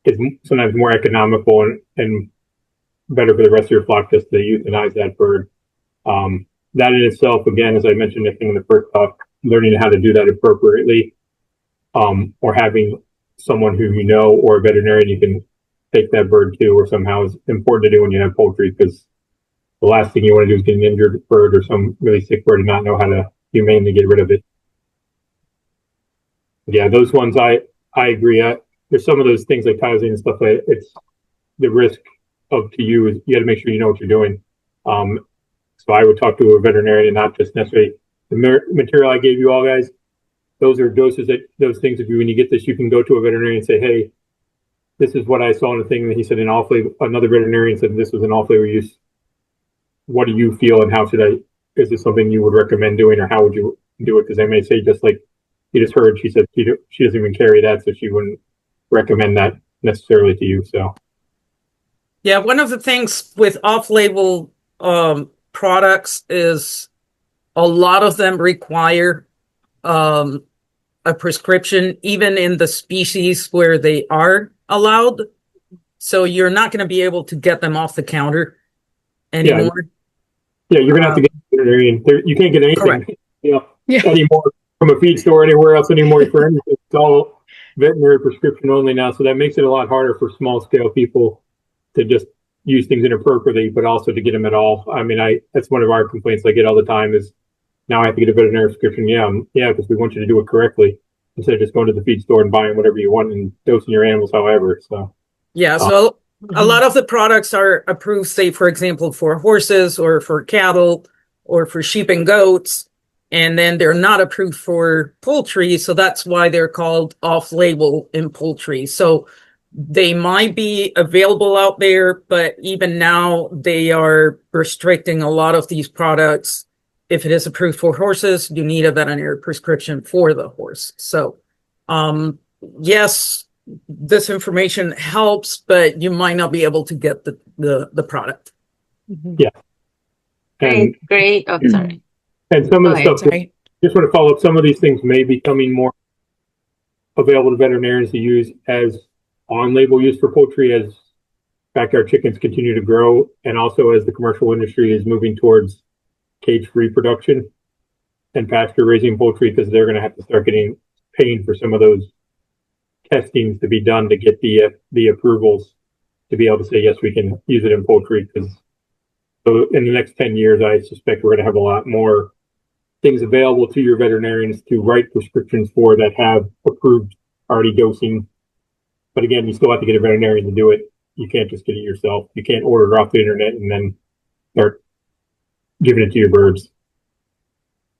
is sometimes more economical and better for the rest of your flock just to euthanize that bird. That in itself, again, as I mentioned, I think in the first talk, learning how to do that appropriately, or having someone who you know or a veterinarian you can take that bird to or somehow is important to do when you have poultry, because the last thing you want to do is get an injured bird or some really sick bird and not know how to humanely get rid of it. Yeah, those ones I agree. There's some of those things like Tylosine and stuff like it's the risk of to you is you got to make sure you know what you're doing. So I would talk to a veterinarian and not just necessarily the material I gave you all guys. Those are doses that those things. If you when you get this, you can go to a veterinarian and say, hey, this is what I saw in the thing. And he said an all flavor. Another veterinarian said this was an all flavor use what do you feel and how is this something you would recommend doing, or how would you do it? Because I may say, just like you just heard, she said she doesn't even carry that, so she wouldn't recommend that necessarily to you. So yeah, one of the things with off-label products is a lot of them require a prescription, even in the species where they are allowed. So you're not going to be able to get them off the counter anymore. Yeah, you're gonna have to get veterinarian. You can't get anything, Correct. anymore from a feed store anywhere else anymore for anything. It's all veterinary prescription only now. So that makes it a lot harder for small scale people to just use things inappropriately, but also to get them at all. I mean, that's one of our complaints I get all the time is now I have to get a veterinary prescription. Yeah, because we want you to do it correctly instead of just going to the feed store and buying whatever you want and dosing your animals however. So yeah, so a lot of the products are approved, say, for example, for horses or for cattle or for sheep and goats, and then they're not approved for poultry. So that's why they're called off-label in poultry. So they might be available out there, but even now they are restricting a lot of these products. If it is approved for horses, you need a veterinary prescription for the horse. So, yes, this information helps, but you might not be able to get the product. Yeah. And, great. Oh, sorry. And some of the stuff, just want to follow up, some of these things may be becoming more available to veterinarians to use as on-label use for poultry as backyard chickens continue to grow, and also as the commercial industry is moving towards cage-free production and pasture raising poultry, because they're going to have to start paying for some of those testings to be done to get the approvals to be able to say, yes, we can use it in poultry. Because so in the next 10 years, I suspect we're going to have a lot more things available to your veterinarians to write prescriptions for that have approved already dosing. But again, you still have to get a veterinarian to do it. You can't just get it yourself. You can't order it off the internet and then start giving it to your birds.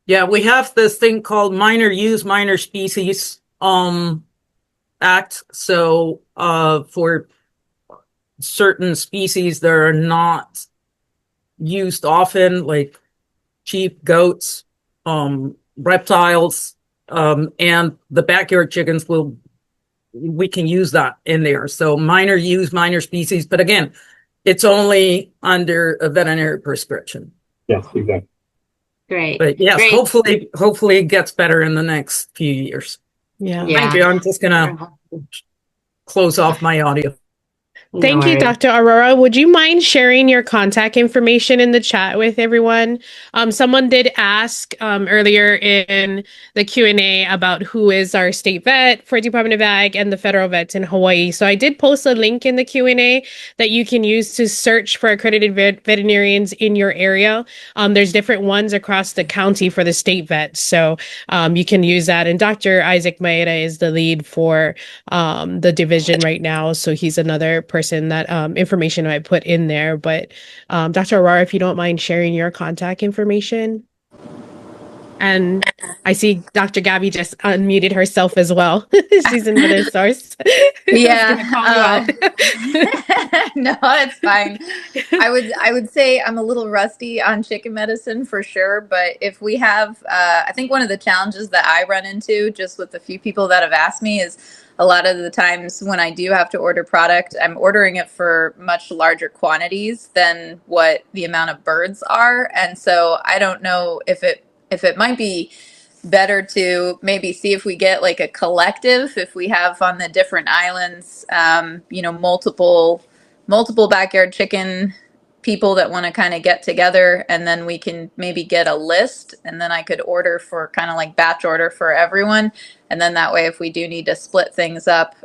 Yeah, we have this thing called Minor Use, Minor Species Act. So for certain species that are not used often, like sheep, goats, reptiles, and the backyard chickens, we can use that in there. So minor use, minor species, but again, it's only under a veterinary prescription. Yes, exactly. Great. But yes, Great. hopefully it gets better in the next few years. Yeah. Thank you. I'm just gonna close off my audio. Thank you, Dr. Aurora. Would you mind sharing your contact information in the chat with everyone? Someone did ask earlier in the Q&A about who is our state vet for Department of Ag and the federal vets in Hawaii. So I did post a link in the Q&A that you can use to search for accredited veterinarians in your area. There's different ones across the county for the state vets. So you can use that. And Dr. Isaac Maeda is the lead for the division right now. So he's another person that information I put in there. But Dr. Aurora, if you don't mind sharing your contact information. And I see Dr. Gabby just unmuted herself as well. She's another source. Yeah. No, it's fine. I would say I'm a little rusty on chicken medicine for sure. But if we have, I think one of the challenges that I run into just with the few people that have asked me is a lot of the times when I do have to order product, I'm ordering it for much larger quantities than what the amount of birds are. And so I don't know if it might be better to maybe see if we get like a collective, if we have on the different islands, multiple backyard chicken people that want to kind of get together, and then we can maybe get a list, and then I could order for kind of like batch order for everyone. And then that way, if we do need to split things up,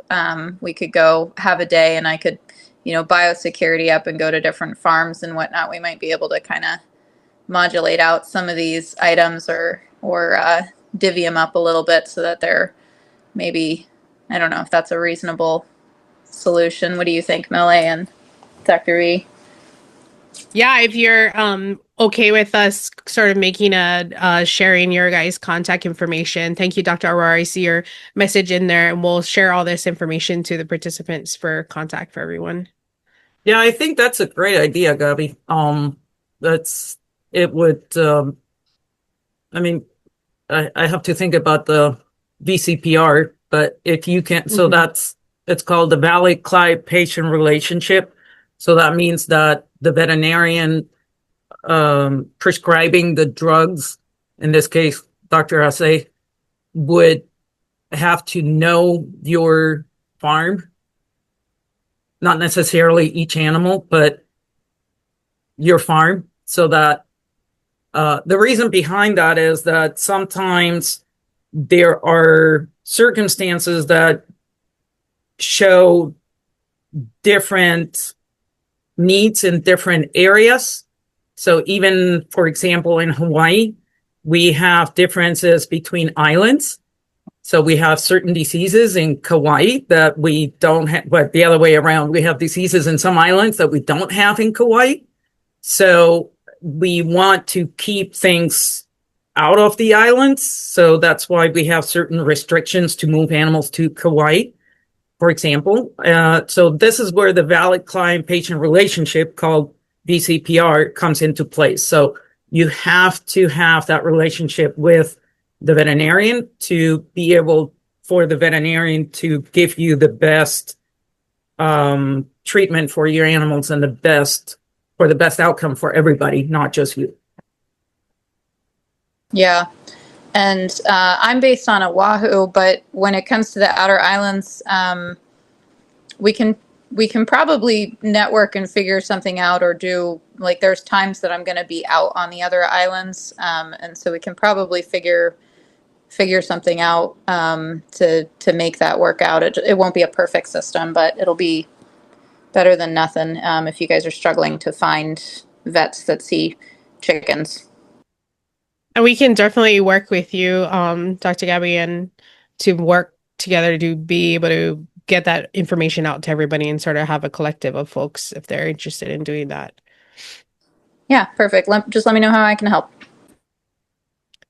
we could go have a day, and I could, biosecurity up and go to different farms and whatnot. We might be able to kind of modulate out some of these items or divvy them up a little bit so that they're maybe, I don't know if that's a reasonable solution. What do you think, Millie and Dr. E? Yeah, if you're okay with us sort of making sharing your guys' contact information. Thank you, Dr. Aurora. I see your message in there, and we'll share all this information to the participants for contact for everyone. Yeah, I think that's a great idea, Gabby. it would, I mean, I have to think about the VCPR, but if you can, so it's called the valid-client patient relationship. So that means that the veterinarian prescribing the drugs, in this case, Dr. Ase, would have to know your farm, not necessarily each animal, but your farm, so that the reason behind that is that sometimes there are circumstances that show different needs in different areas. So even, for example, in Hawaii, we have differences between islands. So we have certain diseases in Kauai that we don't have, but the other way around, we have diseases in some islands that we don't have in Kauai. So we want to keep things out of the islands. So that's why we have certain restrictions to move animals to Kauai, for example. So this is where the valid client-patient relationship, called VCPR, comes into place. So you have to have that relationship with the veterinarian to be able for the veterinarian to give you the best treatment for your animals and the best outcome for everybody, not just you. Yeah. And I'm based on Oahu, but when it comes to the outer islands, we can probably network and figure something out, or do, like, there's times that I'm going to be out on the other islands, and so we can probably figure something out to make that work out. It won't be a perfect system, but it'll be better than nothing if you guys are struggling to find vets that see chickens. And we can definitely work with you, Dr. Gabby, and to work together to be able to get that information out to everybody and sort of have a collective of folks if they're interested in doing that. Yeah, perfect. Just let me know how I can help.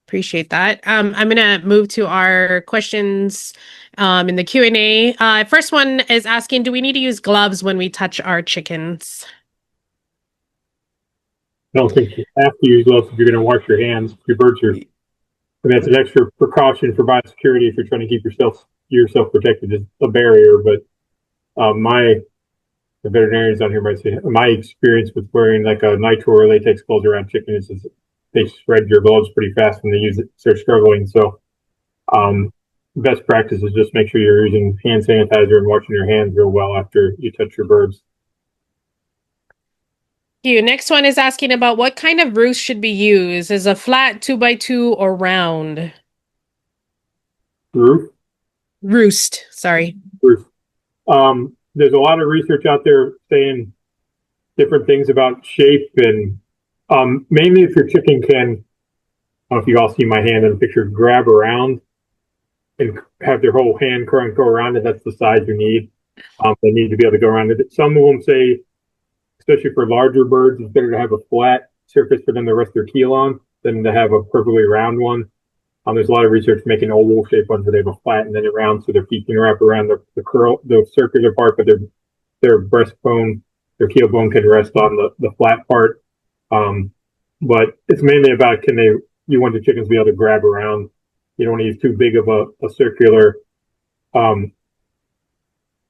Appreciate that. I'm going to move to our questions in the Q&A. First one is asking, do we need to use gloves when we touch our chickens? I don't think you have to use gloves if you're going to wash your hands. Your birds are, I mean, that's an extra precaution for biosecurity if you're trying to keep yourself protected. It's a barrier, but the veterinarians on here might say my experience with wearing like a nitrile or latex gloves around chickens is they shred your gloves pretty fast when they use it. They're struggling. So, best practice is just make sure you're using hand sanitizer and washing your hands real well after you touch your birds. Next one is asking about what kind of roost should be used. Is a flat 2x2 or round? Roost, sorry. Roost. There's a lot of research out there saying different things about shape, and mainly if your chicken can, I don't know if you all see my hand in the picture, grab around and have their whole hand go around it, that's the size you need. They need to be able to go around it. Some of them say, especially for larger birds, it's better to have a flat surface for them to rest their keel on than to have a perfectly round one. There's a lot of research making oval shaped ones where they have a flat and then it round, so their feet can wrap around the circular part, but their breastbone, their keel bone can rest on the flat part. But it's mainly about you want the chickens to be able to grab around. You don't want to use too big of a circular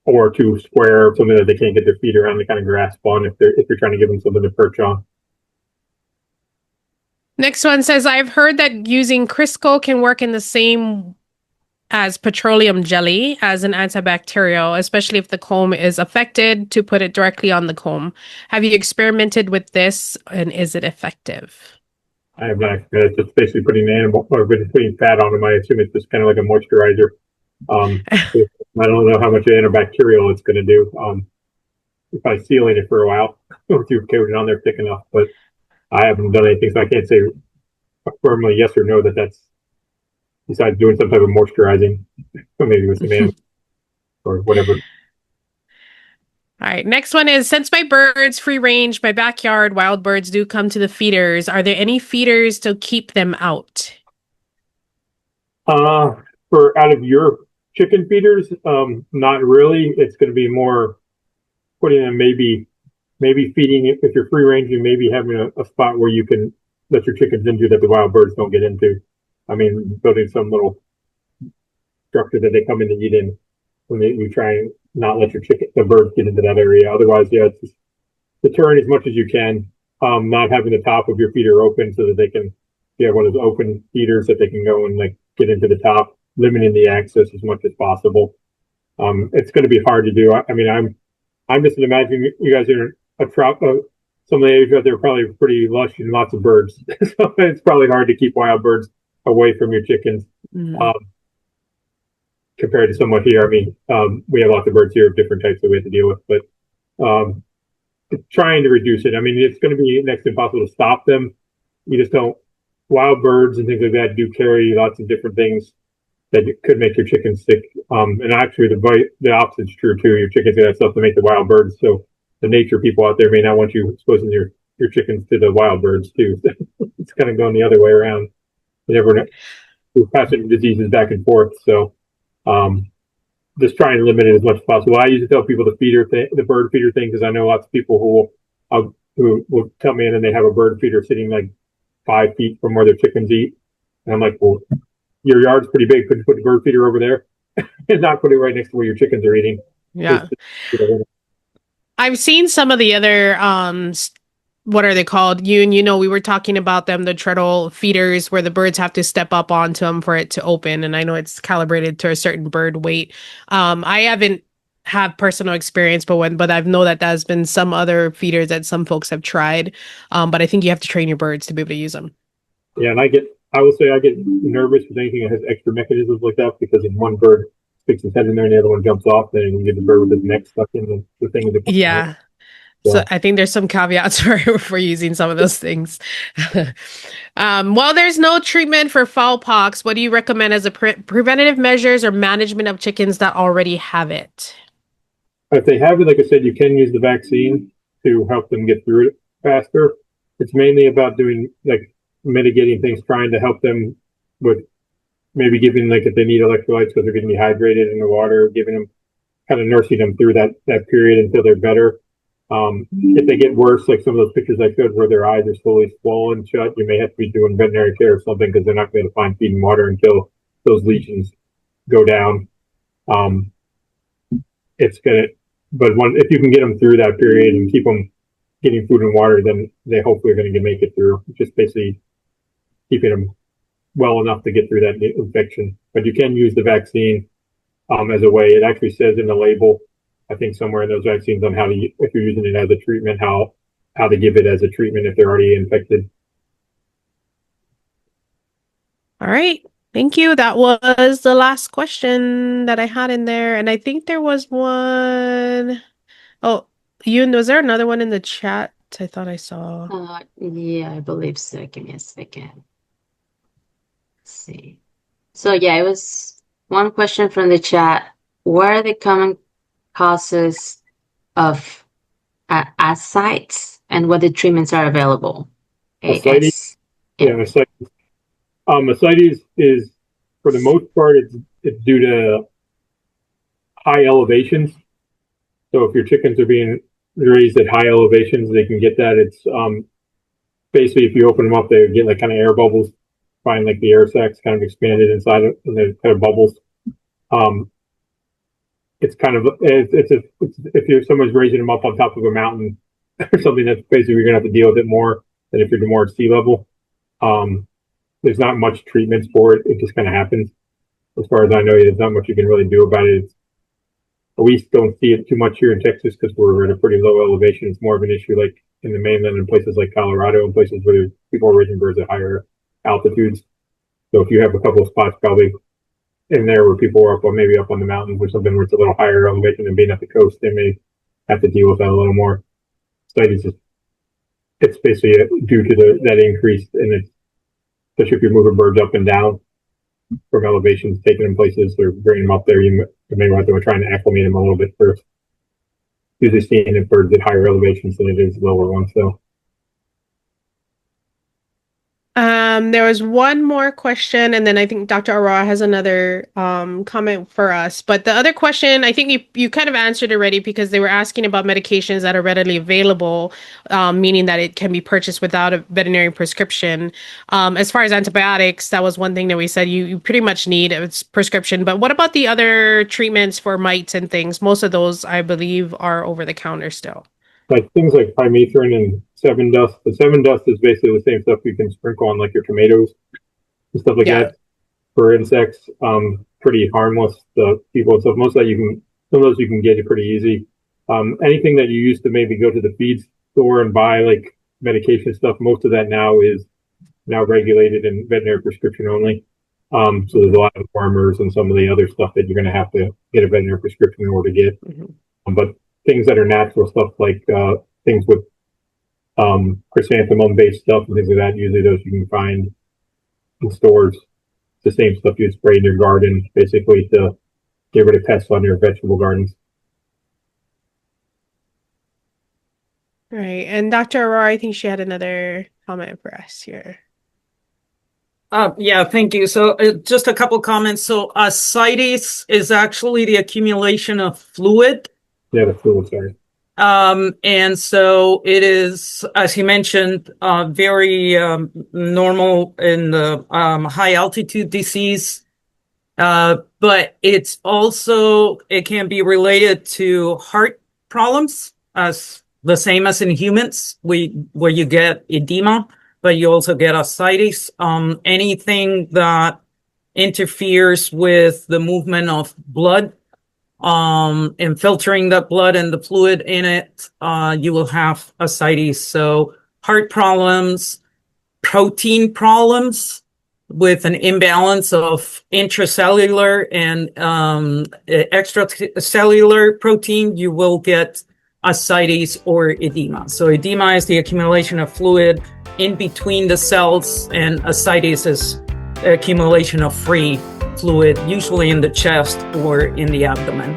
or too square, something that they can't get their feet around to kind of grasp on if you're trying to give them something to perch on. Next one says, I've heard that using Crisco can work in the same as petroleum jelly as an antibacterial, especially if the comb is affected, to put it directly on the comb. Have you experimented with this, and is it effective? I have not. It's just basically putting fat on them. I assume it's just kind of like a moisturizer. I don't know how much antibacterial it's going to do. If I sealing it for a while, if you've coated it on there thick enough, but I haven't done anything, so I can't say firmly yes or no that's besides doing some type of moisturizing, maybe with some animal or whatever. All right. Next one is, since my birds free range, my backyard wild birds do come to the feeders. Are there any feeders to keep them out? For out of your chicken feeders, not really. It's going to be more putting them maybe maybe feeding it, if you're free ranging, maybe having a spot where you can let your chickens into that the wild birds don't get into. I mean, building some little structure that they come in to eat in when you try and not let the birds get into that area. Otherwise, yeah, it's just deterring as much as you can. Not having the top of your feeder open so that they can, you have one of those open feeders that they can go and like get into the top, limiting the access as much as possible. It's going to be hard to do. I mean, I'm just imagining you guys are a trout. Some of the areas out there are probably pretty lush and lots of birds, so it's probably hard to keep wild birds away from your chickens. Compared to somewhat here. I mean, we have lots of birds here of different types that we have to deal with, but trying to reduce it. I mean, it's going to be next to impossible to stop them. You just don't. Wild birds and things like that do carry lots of different things that could make your chickens sick. And actually, the opposite is true too. Your chickens have stuff to make the wild birds. So the nature people out there may not want you exposing your chickens to the wild birds too. It's kind of going the other way around. You never know. We're passing diseases back and forth. So just try and limit it as much as possible. I usually tell people the bird feeder thing, because I know lots of people who will tell me, and then they have a bird feeder sitting like 5 feet from where their chickens eat. And I'm like, well, your yard's pretty big. Could you put the bird feeder over there and not put it right next to where your chickens are eating? Yeah. I've seen some of the other what are they called? You know, we were talking about them, the treadle feeders where the birds have to step up onto them for it to open. And I know it's calibrated to a certain bird weight. I haven't have personal experience, but I know that there's been some other feeders that some folks have tried. But I think you have to train your birds to be able to use them. Yeah, and I will say I get nervous with anything that has extra mechanisms like that, because if one bird sticks his head in there and the other one jumps off, then you get the bird with his neck stuck in the thing. Yeah. So I think there's some caveats for using some of those things. While there's no treatment for fowl pox, what do you recommend as a preventative measures or management of chickens that already have it? If they have it, like I said, you can use the vaccine to help them get through it faster. It's mainly about doing like mitigating things, trying to help them with maybe giving, like if they need electrolytes because they're getting dehydrated in the water, giving them, kind of nursing them through that period until they're better. If they get worse, like some of those pictures I showed where their eyes are slowly swollen shut, you may have to be doing veterinary care or something, because they're not going to find feed and water until those lesions go down. If you can get them through that period and keep them getting food and water, then they hopefully are going to make it through. Just basically keeping them well enough to get through that infection. But you can use the vaccine as a way. It actually says in the label, I think somewhere in those vaccines, on how to, if you're using it as a treatment, how to give it as a treatment if they're already infected. All right. Thank you. That was the last question that I had in there. And I think there was one. Oh, was there another one in the chat? I thought I saw. Yeah, I believe so. Give me a second. Let's see. So yeah, it was one question from the chat. What are the common causes of ascites and what the treatments are available? Ascites? Yeah, ascites. Ascites is, for the most part, it's due to high elevations. So if your chickens are being raised at high elevations, they can get that. It's basically, if you open them up, they get like kind of air bubbles. Find like the air sacs kind of expanded inside it, and there's kind of bubbles. It's kind of if someone's raising them up on top of a mountain or something, that's basically you're gonna have to deal with it more than if you're more at sea level. There's not much treatments for it. It just kind of happens. As far as I know, there's not much you can really do about it. We don't see it too much here in Texas because we're at a pretty low elevation. It's more of an issue like in the mainland and places like Colorado and places where people are raising birds at higher altitudes. So if you have a couple of spots probably in there where people are up, or maybe up on the mountains or something where it's a little higher elevation than being at the coast, they may have to deal with that a little more. So it's basically due to that increase, and it's especially if you're moving birds up and down from elevations, taking them places or bringing them up there, you may want to try and acclimate them a little bit first. Usually seeing it birds at higher elevations than it is lower ones. So There was one more question, and then I think Dr. Aurora has another comment for us. But the other question, I think you kind of answered already because they were asking about medications that are readily available, meaning that it can be purchased without a veterinary prescription. As far as antibiotics, that was one thing that we said you pretty much need a prescription. But what about the other treatments for mites and things? Most of those, I believe, are over the counter still. Like things like pymethrin and Seven Dust. The Seven Dust is basically the same stuff you can sprinkle on like your tomatoes and stuff like that for insects. Pretty harmless to people and stuff. Most of that some of those you can get it pretty easy. Anything that you used to maybe go to the feed store and buy like medication stuff, most of that now is regulated and veterinary prescription only. So there's a lot of farmers and some of the other stuff that you're going to have to get a veterinary prescription in order to get. But things that are natural stuff like things with chrysanthemum based stuff and things like that, usually those you can find in stores. It's the same stuff you spray in your garden basically to get rid of pests on your vegetable gardens. Right. And Dr. Aurora, I think she had another comment for us here. Yeah, thank you. So just a couple comments. So ascites is actually the accumulation of fluid. Yeah, the fluid, sorry. And so it is, as he mentioned, very normal in the high altitude disease. But it's also, it can be related to heart problems, as the same as in humans, where you get edema, but you also get ascites. Anything that interferes with the movement of blood, and filtering that blood and the fluid in it, you will have ascites. So heart problems, protein problems with an imbalance of intracellular and extracellular protein, you will get ascites or edema. So edema is the accumulation of fluid in between the cells, and ascites is the accumulation of free fluid, usually in the chest or in the abdomen.